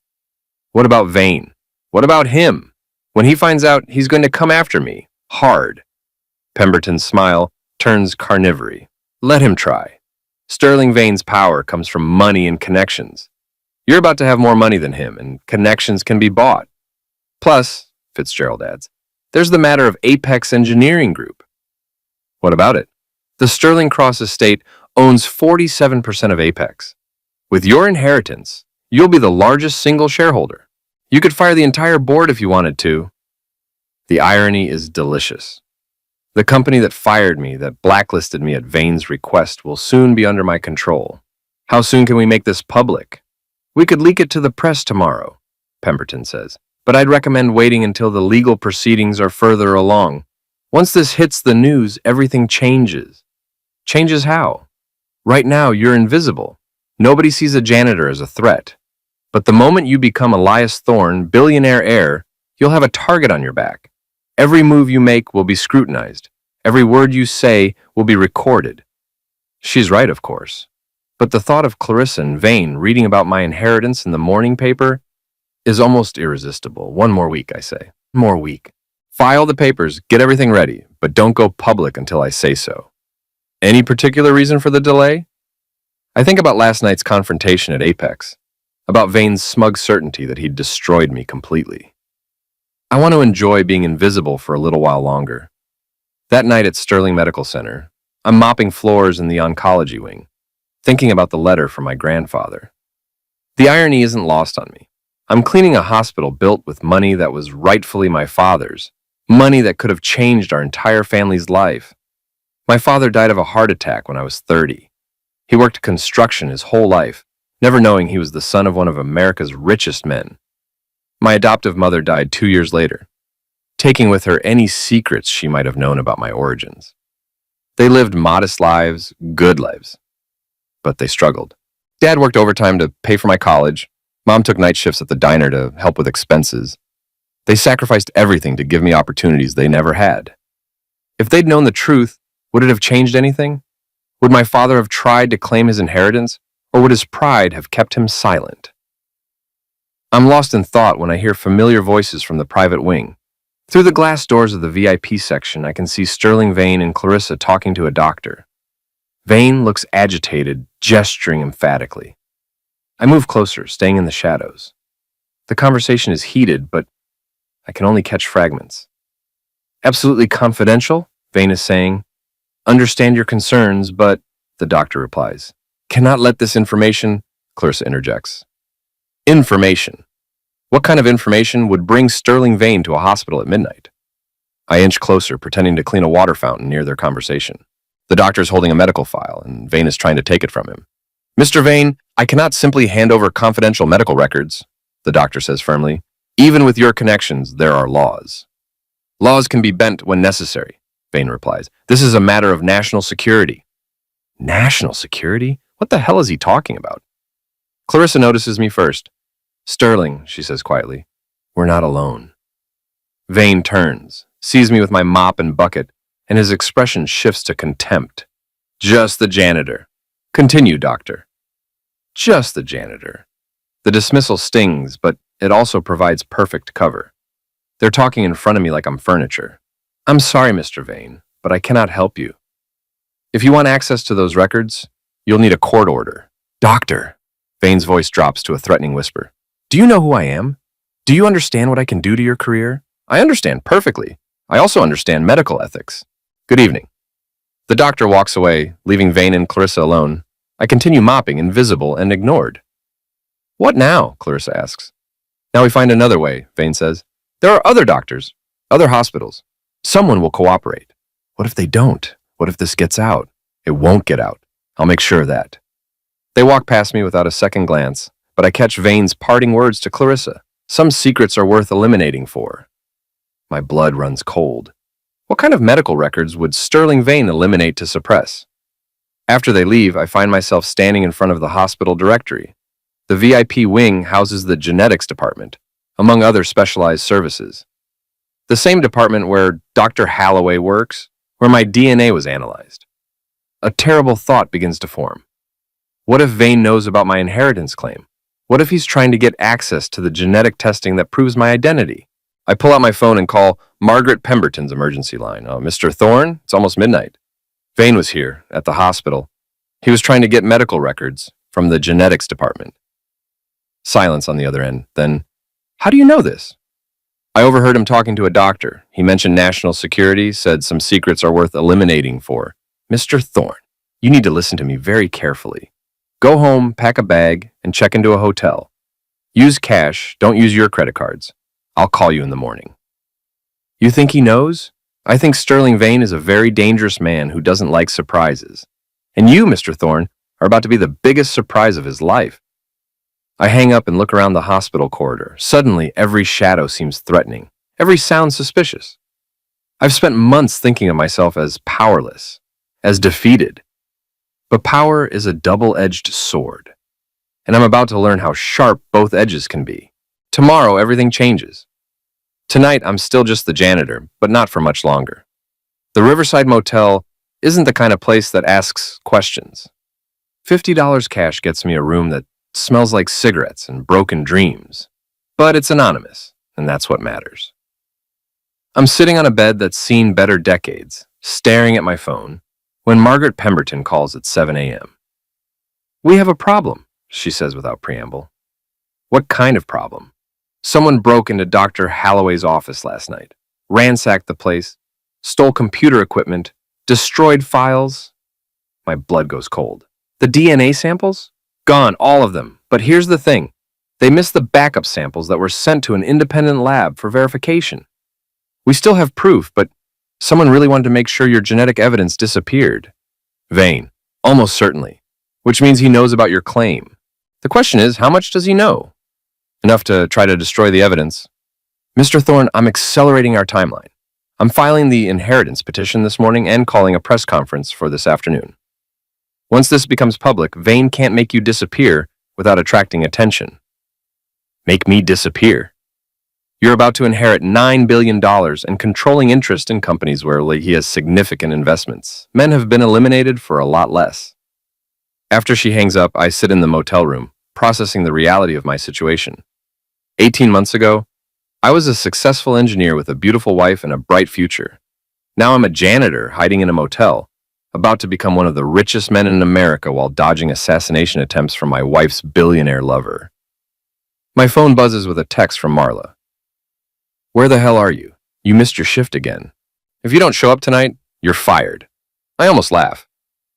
What about Vane? What about him? When he finds out, he's going to come after me, hard. Pemberton's smile turns carnivory. Let him try. Sterling Vane's power comes from money and connections. You're about to have more money than him, and connections can be bought. Plus, Fitzgerald adds, there's the matter of Apex Engineering Group. What about it? The Sterling Cross estate owns 47% of Apex. With your inheritance, you'll be the largest single shareholder. You could fire the entire board if you wanted to. The irony is delicious. The company that fired me, that blacklisted me at Vane's request, will soon be under my control. How soon can we make this public? We could leak it to the press tomorrow, Pemberton says, but I'd recommend waiting until the legal proceedings are further along. Once this hits the news, everything changes. Changes how? Right now, you're invisible. Nobody sees a janitor as a threat. But the moment you become Elias Thorne, billionaire heir, you'll have a target on your back. Every move you make will be scrutinized. Every word you say will be recorded. She's right, of course. But the thought of Clarissa and Vane reading about my inheritance in the morning paper is almost irresistible. One more week, I say. More week. File the papers, get everything ready, but don't go public until I say so. Any particular reason for the delay? I think about last night's confrontation at Apex, about Vane's smug certainty that he'd destroyed me completely. I want to enjoy being invisible for a little while longer. That night at Sterling Medical Center, I'm mopping floors in the oncology wing, thinking about the letter from my grandfather. The irony isn't lost on me. I'm cleaning a hospital built with money that was rightfully my father's, money that could have changed our entire family's life. My father died of a heart attack when I was 30. He worked construction his whole life, never knowing he was the son of one of America's richest men. My adoptive mother died 2 years later, taking with her any secrets she might have known about my origins. They lived modest lives, good lives, but they struggled. Dad worked overtime to pay for my college. Mom took night shifts at the diner to help with expenses. They sacrificed everything to give me opportunities they never had. If they'd known the truth, would it have changed anything? Would my father have tried to claim his inheritance, or would his pride have kept him silent? I'm lost in thought when I hear familiar voices from the private wing. Through the glass doors of the VIP section, I can see Sterling Vane and Clarissa talking to a doctor. Vane looks agitated, gesturing emphatically. I move closer, staying in the shadows. The conversation is heated, but I can only catch fragments. Absolutely confidential, Vane is saying. Understand your concerns, but, the doctor replies. Cannot let this information, Clarissa interjects. Information. What kind of information would bring Sterling Vane to a hospital at midnight? I inch closer, pretending to clean a water fountain near their conversation. The doctor is holding a medical file, and Vane is trying to take it from him. Mr. Vane, I cannot simply hand over confidential medical records, the doctor says firmly. Even with your connections, there are laws. Laws can be bent when necessary. Vane replies. This is a matter of national security. National security? What the hell is he talking about? Clarissa notices me first. Sterling, she says quietly, we're not alone. Vane turns, sees me with my mop and bucket, and his expression shifts to contempt. Just the janitor. Continue, doctor. Just the janitor. The dismissal stings, but it also provides perfect cover. They're talking in front of me like I'm furniture. I'm sorry, Mr. Vane, but I cannot help you. If you want access to those records, you'll need a court order. Doctor. Vane's voice drops to a threatening whisper. Do you know who I am? Do you understand what I can do to your career? I understand perfectly. I also understand medical ethics. Good evening. The doctor walks away, leaving Vane and Clarissa alone. I continue mopping, invisible and ignored. What now? Clarissa asks. Now we find another way, Vane says. There are other doctors, other hospitals. Someone will cooperate. What if they don't? What if this gets out? It won't get out. I'll make sure of that. They walk past me without a second glance, but I catch Vane's parting words to Clarissa. Some secrets are worth eliminating for. My blood runs cold. What kind of medical records would Sterling Vane eliminate to suppress? After they leave, I find myself standing in front of the hospital directory. The VIP wing houses the genetics department, among other specialized services. The same department where Dr. Halloway works, where my DNA was analyzed. A terrible thought begins to form. What if Vane knows about my inheritance claim? What if he's trying to get access to the genetic testing that proves my identity? I pull out my phone and call Margaret Pemberton's emergency line. Mr. Thorne, it's almost midnight. Vane was here, at the hospital. He was trying to get medical records from the genetics department. Silence on the other end. Then, how do you know this? I overheard him talking to a doctor. He mentioned national security, said some secrets are worth eliminating for. Mr. Thorne, you need to listen to me very carefully. Go home, pack a bag, and check into a hotel. Use cash, don't use your credit cards. I'll call you in the morning. You think he knows? I think Sterling Vane is a very dangerous man who doesn't like surprises. And you, Mr. Thorne, are about to be the biggest surprise of his life. I hang up and look around the hospital corridor. Suddenly, every shadow seems threatening. Every sound suspicious. I've spent months thinking of myself as powerless, as defeated. But power is a double-edged sword. And I'm about to learn how sharp both edges can be. Tomorrow, everything changes. Tonight, I'm still just the janitor, but not for much longer. The Riverside Motel isn't the kind of place that asks questions. $50 cash gets me a room that smells like cigarettes and broken dreams. But it's anonymous, and that's what matters. I'm sitting on a bed that's seen better decades, staring at my phone, when Margaret Pemberton calls at 7 a.m. We have a problem, she says without preamble. What kind of problem? Someone broke into Dr. Halloway's office last night, ransacked the place, stole computer equipment, destroyed files. My blood goes cold. The DNA samples? Gone, all of them. But here's the thing. They missed the backup samples that were sent to an independent lab for verification. We still have proof, but someone really wanted to make sure your genetic evidence disappeared. Vane, almost certainly, which means he knows about your claim. The question is, how much does he know? Enough to try to destroy the evidence. Mr. Thorne, I'm accelerating our timeline. I'm filing the inheritance petition this morning and calling a press conference for this afternoon. Once this becomes public, Vane can't make you disappear without attracting attention. Make me disappear? You're about to inherit $9 billion and controlling interest in companies where he has significant investments. Men have been eliminated for a lot less. After she hangs up, I sit in the motel room, processing the reality of my situation. 18 months ago, I was a successful engineer with a beautiful wife and a bright future. Now I'm a janitor hiding in a motel, about to become one of the richest men in America while dodging assassination attempts from my wife's billionaire lover. My phone buzzes with a text from Marla. Where the hell are you? You missed your shift again. If you don't show up tonight, you're fired. I almost laugh.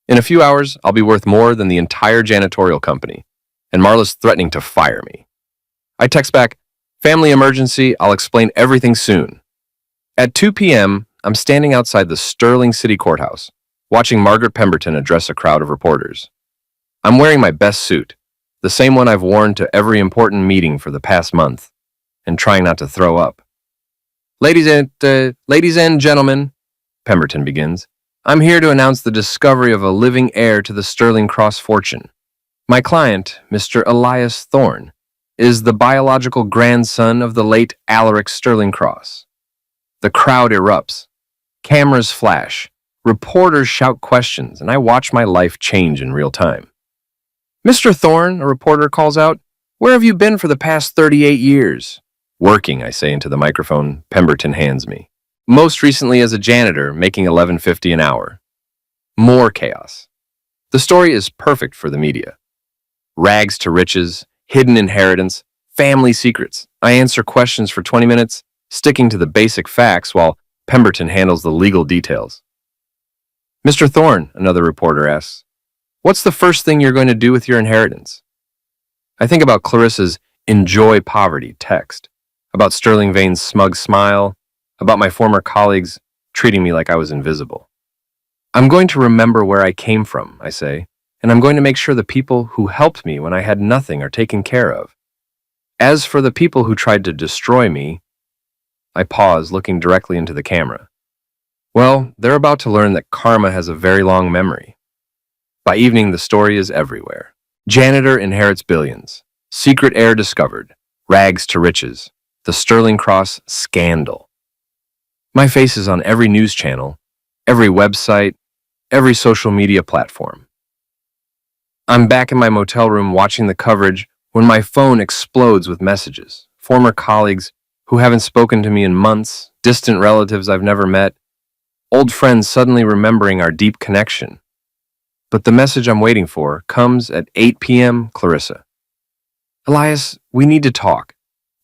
In a few hours, I'll be worth more than the entire janitorial company, and Marla's threatening to fire me. I text back, family emergency, I'll explain everything soon. At 2 p.m., I'm standing outside the Sterling City Courthouse, watching Margaret Pemberton address a crowd of reporters. I'm wearing my best suit, the same one I've worn to every important meeting for the past month, and trying not to throw up. Ladies and gentlemen, Pemberton begins. I'm here to announce the discovery of a living heir to the Sterling Cross fortune. My client, Mr. Elias Thorne, is the biological grandson of the late Alaric Sterling Cross. The crowd erupts. Cameras flash. Reporters shout questions, and I watch my life change in real time. Mr. Thorne, a reporter calls out, where have you been for the past 38 years? Working, I say into the microphone Pemberton hands me. Most recently as a janitor, making $11.50 an hour. More chaos. The story is perfect for the media. Rags to riches, hidden inheritance, family secrets. I answer questions for 20 minutes, sticking to the basic facts while Pemberton handles the legal details. Mr. Thorne, another reporter asks, what's the first thing you're going to do with your inheritance? I think about Clarissa's "enjoy poverty" text, about Sterling Vane's smug smile, about my former colleagues treating me like I was invisible. I'm going to remember where I came from, I say, and I'm going to make sure the people who helped me when I had nothing are taken care of. As for the people who tried to destroy me, I pause, looking directly into the camera. Well, they're about to learn that karma has a very long memory. By evening, the story is everywhere. Janitor inherits billions. Secret heir discovered. Rags to riches. The Sterling Cross scandal. My face is on every news channel, every website, every social media platform. I'm back in my motel room watching the coverage when my phone explodes with messages. Former colleagues who haven't spoken to me in months, distant relatives I've never met, old friends suddenly remembering our deep connection. But the message I'm waiting for comes at 8 p.m. Clarissa. Elias, we need to talk.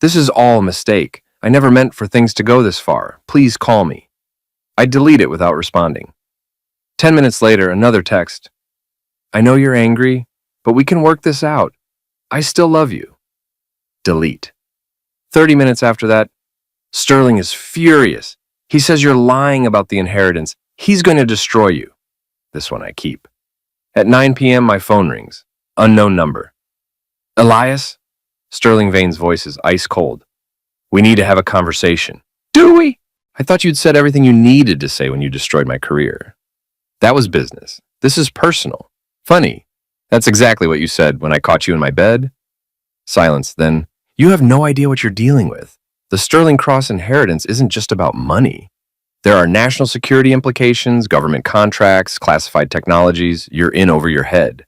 This is all a mistake. I never meant for things to go this far. Please call me. I delete it without responding. 10 minutes later, another text. I know you're angry, but we can work this out. I still love you. Delete. 30 minutes after that, Sterling is furious. He says you're lying about the inheritance. He's going to destroy you. This one I keep. At 9 p.m., my phone rings. Unknown number. Elias? Sterling Vane's voice is ice cold. We need to have a conversation. Do we? I thought you'd said everything you needed to say when you destroyed my career. That was business. This is personal. Funny. That's exactly what you said when I caught you in my bed. Silence. Then, you have no idea what you're dealing with. The Sterling Cross inheritance isn't just about money. There are national security implications, government contracts, classified technologies. You're in over your head.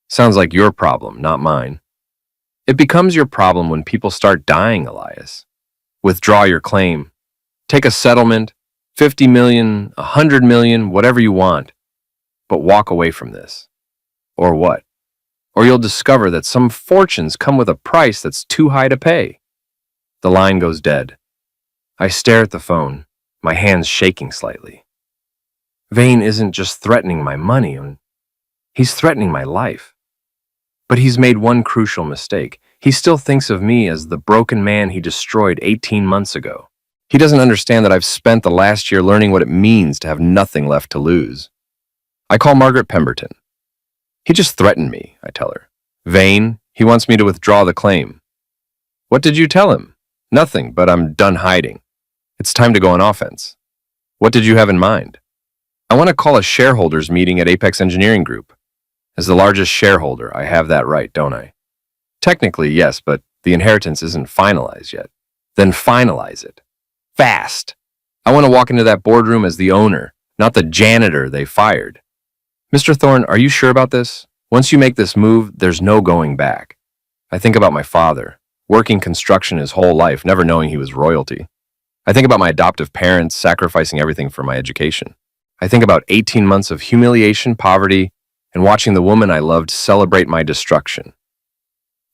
Sounds like your problem, not mine. It becomes your problem when people start dying, Elias. Withdraw your claim. Take a settlement, 50 million, 100 million, whatever you want. But walk away from this. Or what? Or you'll discover that some fortunes come with a price that's too high to pay. The line goes dead. I stare at the phone, my hands shaking slightly. Vane isn't just threatening my money, he's threatening my life. But he's made one crucial mistake. He still thinks of me as the broken man he destroyed 18 months ago. He doesn't understand that I've spent the last year learning what it means to have nothing left to lose. I call Margaret Pemberton. He just threatened me, I tell her. Vane, he wants me to withdraw the claim. What did you tell him? Nothing, but I'm done hiding. It's time to go on offense. What did you have in mind? I want to call a shareholders meeting at Apex Engineering Group. As the largest shareholder, I have that right, don't I? Technically, yes, but the inheritance isn't finalized yet. Then finalize it. Fast. I want to walk into that boardroom as the owner, not the janitor they fired. Mr. Thorne, are you sure about this? Once you make this move, there's no going back. I think about my father, working construction his whole life, never knowing he was royalty. I think about my adoptive parents sacrificing everything for my education. I think about 18 months of humiliation, poverty, and watching the woman I loved celebrate my destruction.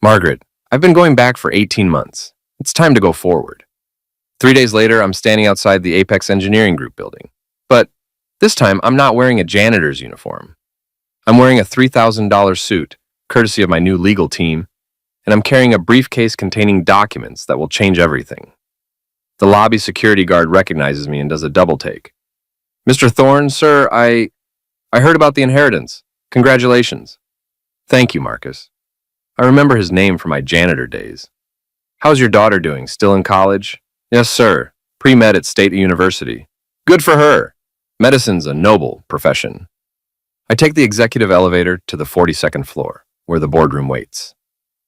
Margaret, I've been going back for 18 months. It's time to go forward. 3 days later, I'm standing outside the Apex Engineering Group building. But this time, I'm not wearing a janitor's uniform. I'm wearing a $3,000 suit, courtesy of my new legal team, and I'm carrying a briefcase containing documents that will change everything. The lobby security guard recognizes me and does a double take. Mr. Thorne, sir, I heard about the inheritance. Congratulations. Thank you, Marcus. I remember his name from my janitor days. How's your daughter doing? Still in college? Yes, sir. Pre-med at State University. Good for her. Medicine's a noble profession. I take the executive elevator to the 42nd floor, where the boardroom waits.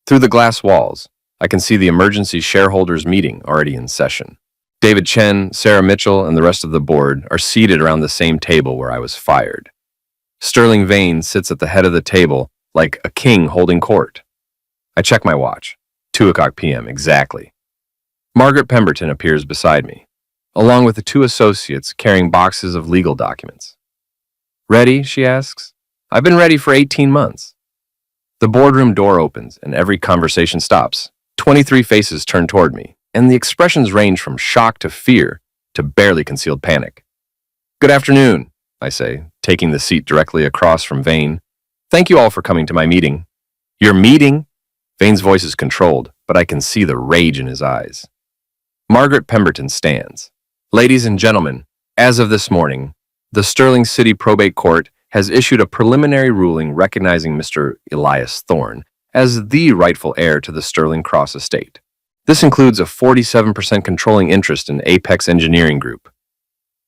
Through the glass walls, I can see the emergency shareholders meeting already in session. David Chen, Sarah Mitchell, and the rest of the board are seated around the same table where I was fired. Sterling Vane sits at the head of the table like a king holding court. I check my watch. 2 o'clock p.m. exactly. Margaret Pemberton appears beside me, along with the 2 associates carrying boxes of legal documents. Ready? She asks. I've been ready for 18 months. The boardroom door opens and every conversation stops. 23 faces turn toward me, and the expressions range from shock to fear to barely concealed panic. Good afternoon, I say, taking the seat directly across from Vane. Thank you all for coming to my meeting. Your meeting? Vane's voice is controlled, but I can see the rage in his eyes. Margaret Pemberton stands. Ladies and gentlemen, as of this morning, the Sterling City Probate Court has issued a preliminary ruling recognizing Mr. Elias Thorne as the rightful heir to the Sterling Cross estate. This includes a 47% controlling interest in Apex Engineering Group.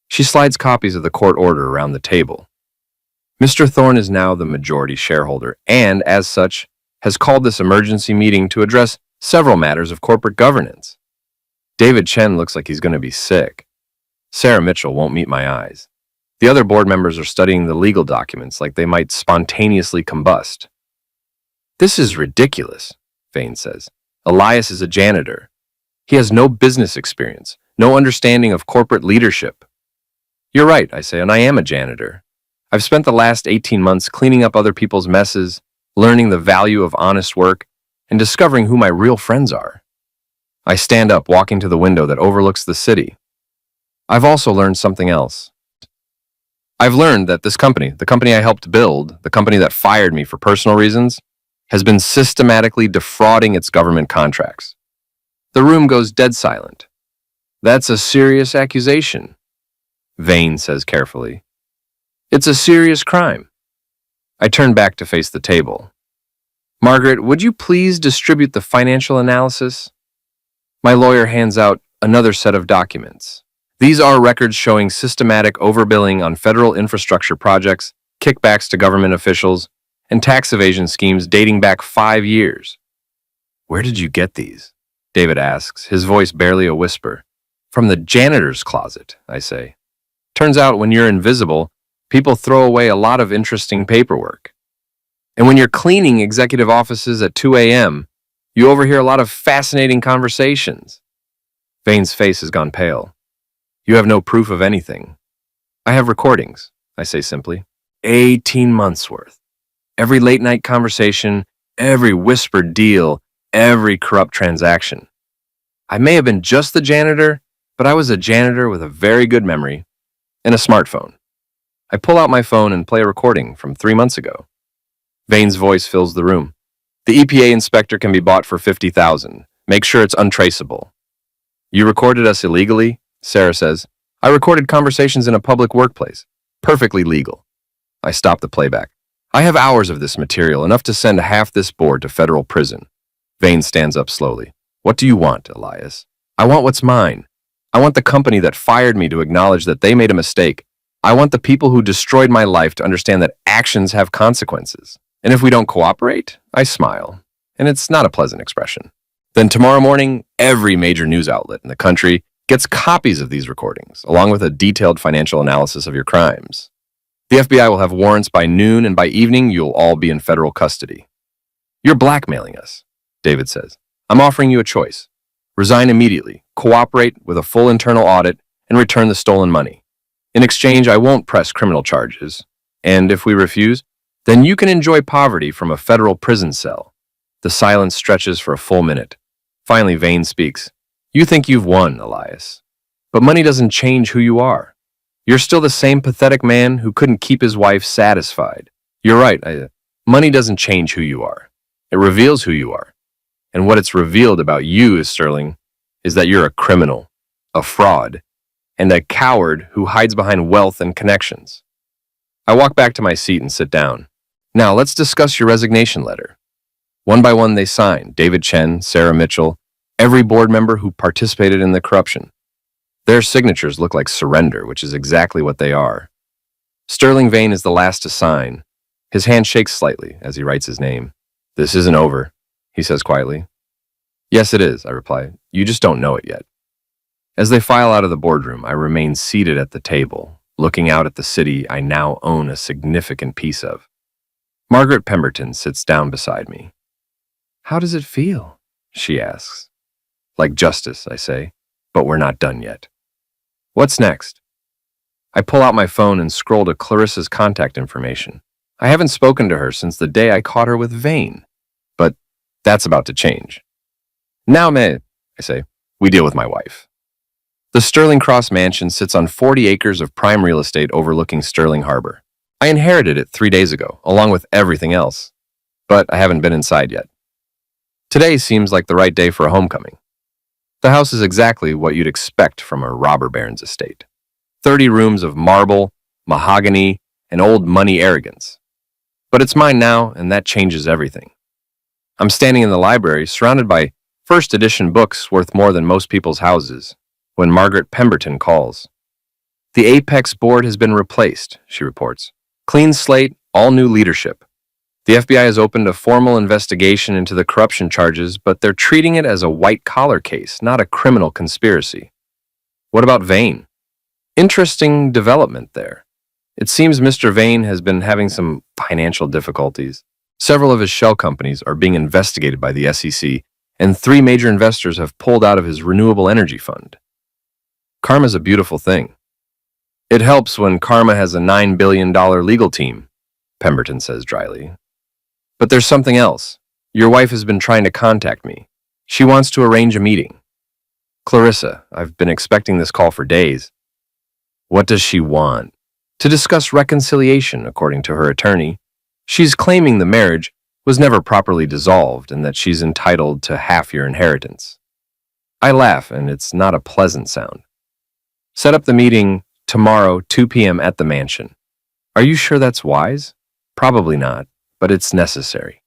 She slides copies of the court order around the table. Mr. Thorne is now the majority shareholder and, as such, has called this emergency meeting to address several matters of corporate governance. David Chen looks like he's going to be sick. Sarah Mitchell won't meet my eyes. The other board members are studying the legal documents like they might spontaneously combust. This is ridiculous, Vane says. Elias is a janitor. He has no business experience, no understanding of corporate leadership. You're right, I say, and I am a janitor. I've spent the last 18 months cleaning up other people's messes, learning the value of honest work, and discovering who my real friends are. I stand up, walking to the window that overlooks the city. I've also learned something else. I've learned that this company, the company I helped build, the company that fired me for personal reasons, has been systematically defrauding its government contracts. The room goes dead silent. That's a serious accusation, Vane says carefully. It's a serious crime. I turn back to face the table. Margaret, would you please distribute the financial analysis? My lawyer hands out another set of documents. These are records showing systematic overbilling on federal infrastructure projects, kickbacks to government officials, and tax evasion schemes dating back 5 years. Where did you get these? David asks, his voice barely a whisper. From the janitor's closet, I say. Turns out when you're invisible, people throw away a lot of interesting paperwork. And when you're cleaning executive offices at 2 a.m., you overhear a lot of fascinating conversations. Vane's face has gone pale. You have no proof of anything. I have recordings, I say simply. 18 months worth. Every late-night conversation, every whispered deal, every corrupt transaction. I may have been just the janitor, but I was a janitor with a very good memory and a smartphone. I pull out my phone and play a recording from 3 months ago. Vane's voice fills the room. The EPA inspector can be bought for $50,000. Make sure it's untraceable. You recorded us illegally? Sarah says. I recorded conversations in a public workplace. Perfectly legal. I stop the playback. I have hours of this material, enough to send half this board to federal prison. Vane stands up slowly. What do you want, Elias? I want what's mine. I want the company that fired me to acknowledge that they made a mistake. I want the people who destroyed my life to understand that actions have consequences. And if we don't cooperate, I smile. And it's not a pleasant expression. Then tomorrow morning, every major news outlet in the country gets copies of these recordings, along with a detailed financial analysis of your crimes. The FBI will have warrants by noon, and by evening, you'll all be in federal custody. You're blackmailing us, David says. I'm offering you a choice. Resign immediately, cooperate with a full internal audit, and return the stolen money. In exchange, I won't press criminal charges. And if we refuse, then you can enjoy poverty from a federal prison cell. The silence stretches for a full minute. Finally, Vane speaks. You think you've won, Elias. But money doesn't change who you are. You're still the same pathetic man who couldn't keep his wife satisfied. You're right. Money doesn't change who you are. It reveals who you are. And what it's revealed about you, Sterling, is that you're a criminal, a fraud, and a coward who hides behind wealth and connections. I walk back to my seat and sit down. Now, let's discuss your resignation letter. One by one, they sign. David Chen, Sarah Mitchell, every board member who participated in the corruption. Their signatures look like surrender, which is exactly what they are. Sterling Vane is the last to sign. His hand shakes slightly as he writes his name. "This isn't over," he says quietly. "Yes, it is," I reply. "You just don't know it yet." As they file out of the boardroom, I remain seated at the table, looking out at the city I now own a significant piece of. Margaret Pemberton sits down beside me. "How does it feel?" she asks. "Like justice," I say, "but we're not done yet." "What's next?" I pull out my phone and scroll to Clarissa's contact information. I haven't spoken to her since the day I caught her with Vane, but that's about to change. "Now, I say, we deal with my wife." The Sterling Cross mansion sits on 40 acres of prime real estate overlooking Sterling Harbor. I inherited it 3 days ago, along with everything else, but I haven't been inside yet. Today seems like the right day for a homecoming. The house is exactly what you'd expect from a robber baron's estate. 30 rooms of marble, mahogany, and old money arrogance. But it's mine now, and that changes everything. I'm standing in the library, surrounded by first edition books worth more than most people's houses, when Margaret Pemberton calls. "The Apex board has been replaced," she reports. "Clean slate, all new leadership. The FBI has opened a formal investigation into the corruption charges, but they're treating it as a white-collar case, not a criminal conspiracy." "What about Vane?" "Interesting development there. It seems Mr. Vane has been having some financial difficulties. Several of his shell companies are being investigated by the SEC, and 3 major investors have pulled out of his renewable energy fund." "Karma's a beautiful thing." "It helps when Karma has a $9 billion legal team," Pemberton says dryly. "But there's something else. Your wife has been trying to contact me. She wants to arrange a meeting." "Clarissa, I've been expecting this call for days." "What does she want?" "To discuss reconciliation, according to her attorney. She's claiming the marriage was never properly dissolved and that she's entitled to half your inheritance." I laugh, and it's not a pleasant sound. "Set up the meeting tomorrow, 2 p.m. at the mansion." "Are you sure that's wise?" "Probably not, but it's necessary."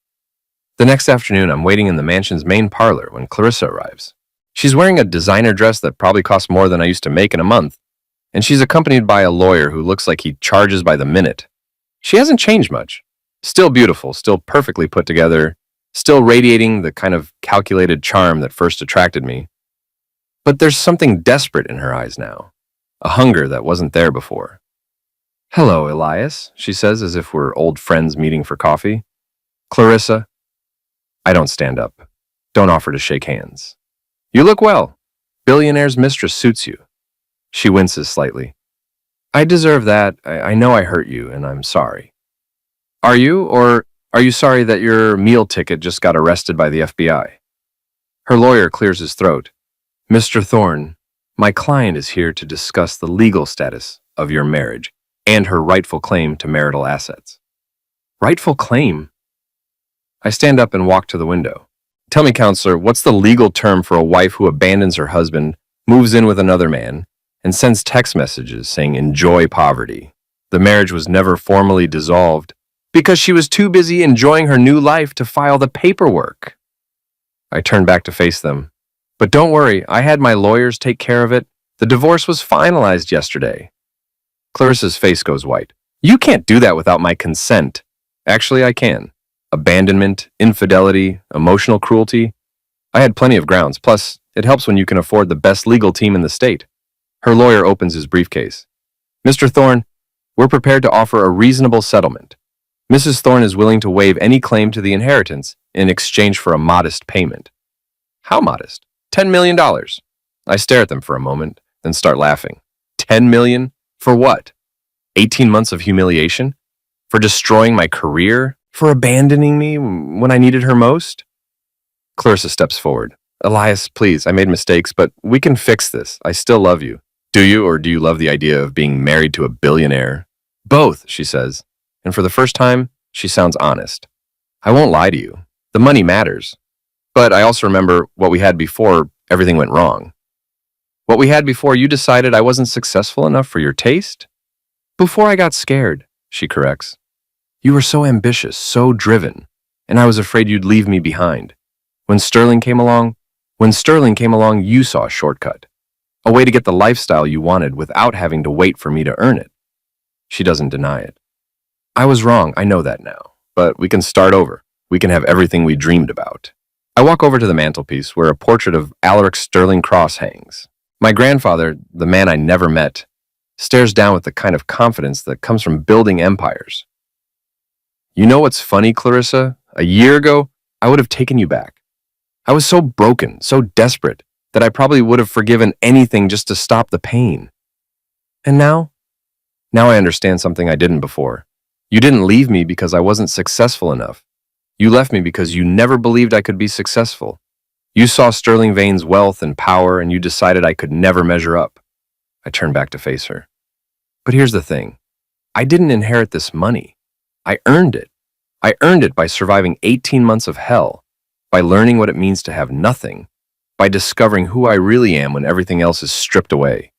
The next afternoon, I'm waiting in the mansion's main parlor when Clarissa arrives. She's wearing a designer dress that probably costs more than I used to make in a month, and she's accompanied by a lawyer who looks like he charges by the minute. She hasn't changed much. Still beautiful, still perfectly put together, still radiating the kind of calculated charm that first attracted me. But there's something desperate in her eyes now, a hunger that wasn't there before. "Hello, Elias," she says as if we're old friends meeting for coffee. "Clarissa." I don't stand up. Don't offer to shake hands. "You look well. Billionaire's mistress suits you." She winces slightly. "I deserve that. I know I hurt you, and I'm sorry." "Are you, or are you sorry that your meal ticket just got arrested by the FBI?" Her lawyer clears his throat. "Mr. Thorne, my client is here to discuss the legal status of your marriage and her rightful claim to marital assets." "Rightful claim?" I stand up and walk to the window. "Tell me, counselor, what's the legal term for a wife who abandons her husband, moves in with another man, and sends text messages saying enjoy poverty? The marriage was never formally dissolved because she was too busy enjoying her new life to file the paperwork." I turn back to face them. "But don't worry, I had my lawyers take care of it. The divorce was finalized yesterday." Clarissa's face goes white. "You can't do that without my consent." "Actually, I can. Abandonment, infidelity, emotional cruelty. I had plenty of grounds. Plus, it helps when you can afford the best legal team in the state." Her lawyer opens his briefcase. "Mr. Thorne, we're prepared to offer a reasonable settlement. Mrs. Thorne is willing to waive any claim to the inheritance in exchange for a modest payment." "How modest?" $10 million. I stare at them for a moment, then start laughing. $10 million? For what? 18 months of humiliation? For destroying my career? For abandoning me when I needed her most? Clarissa steps forward. "Elias, please, I made mistakes, but we can fix this. I still love you." "Do you, or do you love the idea of being married to a billionaire?" "Both," she says, and for the first time, she sounds honest. "I won't lie to you. The money matters. But I also remember what we had before everything went wrong." "What we had before you decided I wasn't successful enough for your taste?" "Before I got scared," she corrects. "You were so ambitious, so driven, and I was afraid you'd leave me behind. When Sterling came along, you saw a shortcut." A way to get the lifestyle you wanted without having to wait for me to earn it. She doesn't deny it. I was wrong, I know that now. But we can start over. We can have everything we dreamed about. I walk over to the mantelpiece where a portrait of Alaric Sterling Cross hangs. My grandfather, the man I never met, stares down with the kind of confidence that comes from building empires. You know what's funny, Clarissa? A year ago, I would have taken you back. I was so broken, so desperate, that I probably would have forgiven anything just to stop the pain. And now? Now I understand something I didn't before. You didn't leave me because I wasn't successful enough. You left me because you never believed I could be successful. You saw Sterling Vane's wealth and power and you decided I could never measure up. I turned back to face her. But here's the thing. I didn't inherit this money. I earned it. I earned it by surviving 18 months of hell, by learning what it means to have nothing, by discovering who I really am when everything else is stripped away.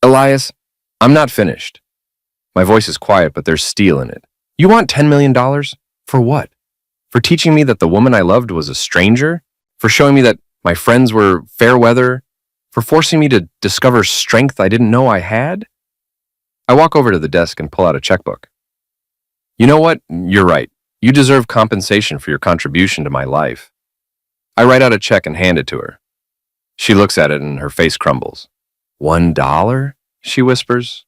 Elias, I'm not finished. My voice is quiet, but there's steel in it. You want $10 million? For what? For teaching me that the woman I loved was a stranger? For showing me that my friends were fair weather? For forcing me to discover strength I didn't know I had? I walk over to the desk and pull out a checkbook. You know what? You're right. You deserve compensation for your contribution to my life. I write out a check and hand it to her. She looks at it and her face crumbles. $1? She whispers.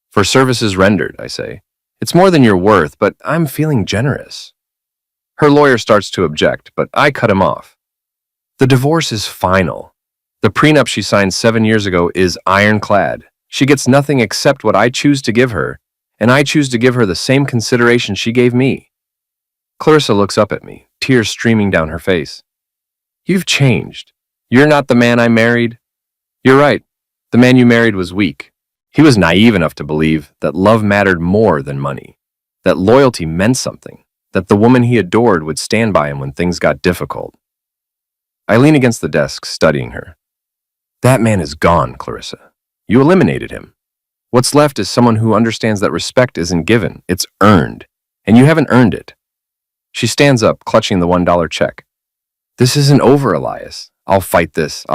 For services rendered, I say. It's more than you're worth, but I'm feeling generous. Her lawyer starts to object, but I cut him off. The divorce is final. The prenup she signed 7 years ago is ironclad. She gets nothing except what I choose to give her, and I choose to give her the same consideration she gave me. Clarissa looks up at me, tears streaming down her face. You've changed. You're not the man I married. You're right. The man you married was weak. He was naive enough to believe that love mattered more than money, that loyalty meant something, that the woman he adored would stand by him when things got difficult. I lean against the desk, studying her. That man is gone, Clarissa. You eliminated him. What's left is someone who understands that respect isn't given, it's earned, and you haven't earned it. She stands up, clutching the $1 check. This isn't over, Elias. I'll fight this.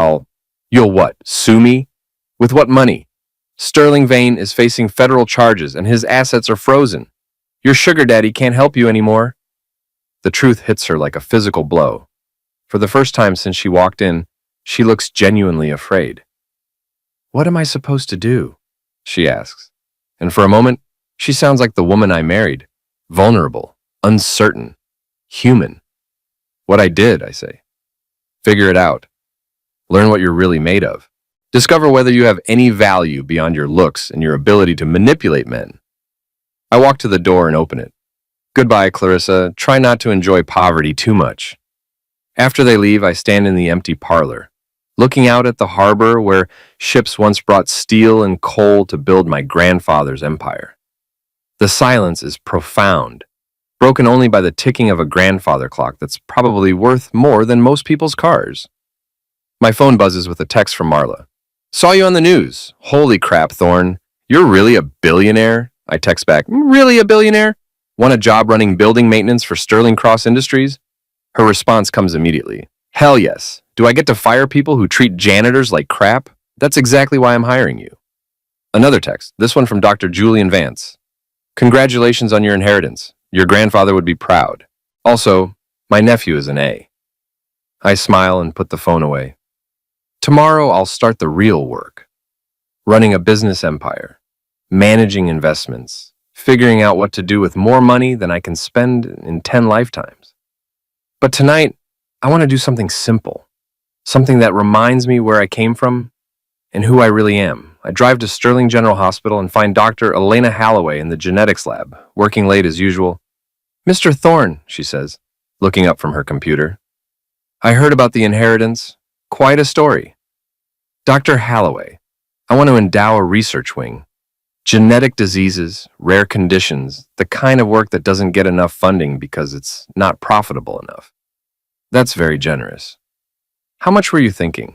You'll what, sue me? With what money? Sterling Vane is facing federal charges and his assets are frozen. Your sugar daddy can't help you anymore. The truth hits her like a physical blow. For the first time since she walked in, she looks genuinely afraid. What am I supposed to do? She asks. And for a moment, she sounds like the woman I married. Vulnerable, uncertain, human. What I did, I say. Figure it out. Learn what you're really made of. Discover whether you have any value beyond your looks and your ability to manipulate men. I walk to the door and open it. Goodbye, Clarissa. Try not to enjoy poverty too much. After they leave, I stand in the empty parlor, looking out at the harbor where ships once brought steel and coal to build my grandfather's empire. The silence is profound, broken only by the ticking of a grandfather clock that's probably worth more than most people's cars. My phone buzzes with a text from Marla. Saw you on the news. Holy crap, Thorne. You're really a billionaire? I text back. Really a billionaire? Want a job running building maintenance for Sterling Cross Industries? Her response comes immediately. Hell yes. Do I get to fire people who treat janitors like crap? That's exactly why I'm hiring you. Another text, this one from Dr. Julian Vance. Congratulations on your inheritance. Your grandfather would be proud. Also, my nephew is an A. I smile and put the phone away. Tomorrow I'll start the real work. Running a business empire, managing investments, figuring out what to do with more money than I can spend in 10 lifetimes. But tonight, I want to do something simple, something that reminds me where I came from and who I really am. I drive to Sterling General Hospital and find Dr. Elena Holloway in the genetics lab, working late as usual. Mr. Thorne, she says, looking up from her computer. I heard about the inheritance. Quite a story. Dr. Holloway, I want to endow a research wing. Genetic diseases, rare conditions, the kind of work that doesn't get enough funding because it's not profitable enough. That's very generous. How much were you thinking?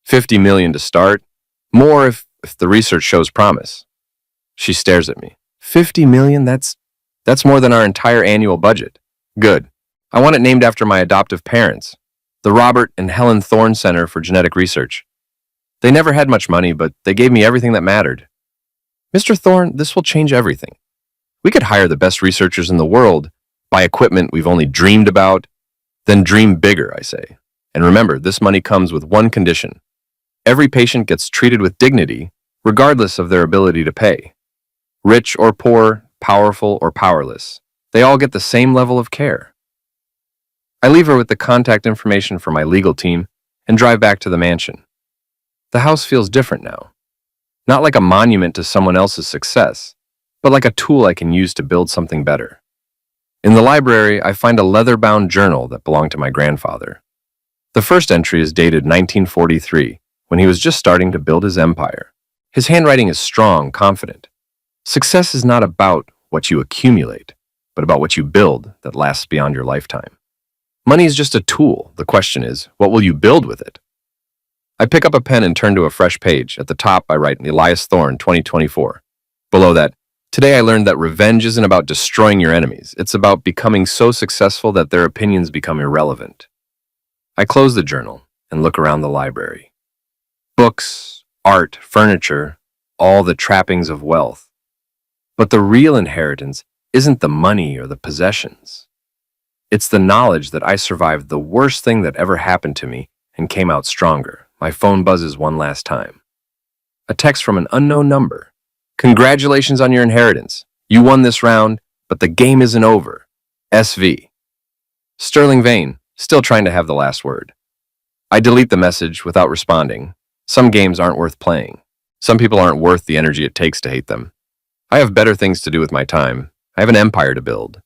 50 million to start? More if the research shows promise. She stares at me. 50 million? That's more than our entire annual budget. Good. I want it named after my adoptive parents. The Robert and Helen Thorne Center for Genetic Research. They never had much money, but they gave me everything that mattered. Mr. Thorne, this will change everything. We could hire the best researchers in the world, buy equipment we've only dreamed about, then dream bigger, I say. And remember, this money comes with one condition. Every patient gets treated with dignity, regardless of their ability to pay. Rich or poor, powerful or powerless, they all get the same level of care. I leave her with the contact information for my legal team and drive back to the mansion. The house feels different now. Not like a monument to someone else's success, but like a tool I can use to build something better. In the library, I find a leather-bound journal that belonged to my grandfather. The first entry is dated 1943, when he was just starting to build his empire. His handwriting is strong, confident. Success is not about what you accumulate, but about what you build that lasts beyond your lifetime. Money is just a tool. The question is, what will you build with it? I pick up a pen and turn to a fresh page. At the top, I write Elias Thorne, 2024. Below that, today I learned that revenge isn't about destroying your enemies. It's about becoming so successful that their opinions become irrelevant. I close the journal and look around the library. Books, art, furniture, all the trappings of wealth. But the real inheritance isn't the money or the possessions. It's the knowledge that I survived the worst thing that ever happened to me and came out stronger. My phone buzzes one last time. A text from an unknown number. Congratulations on your inheritance. You won this round, but the game isn't over. SV. Sterling Vane, still trying to have the last word. I delete the message without responding. Some games aren't worth playing. Some people aren't worth the energy it takes to hate them. I have better things to do with my time. I have an empire to build.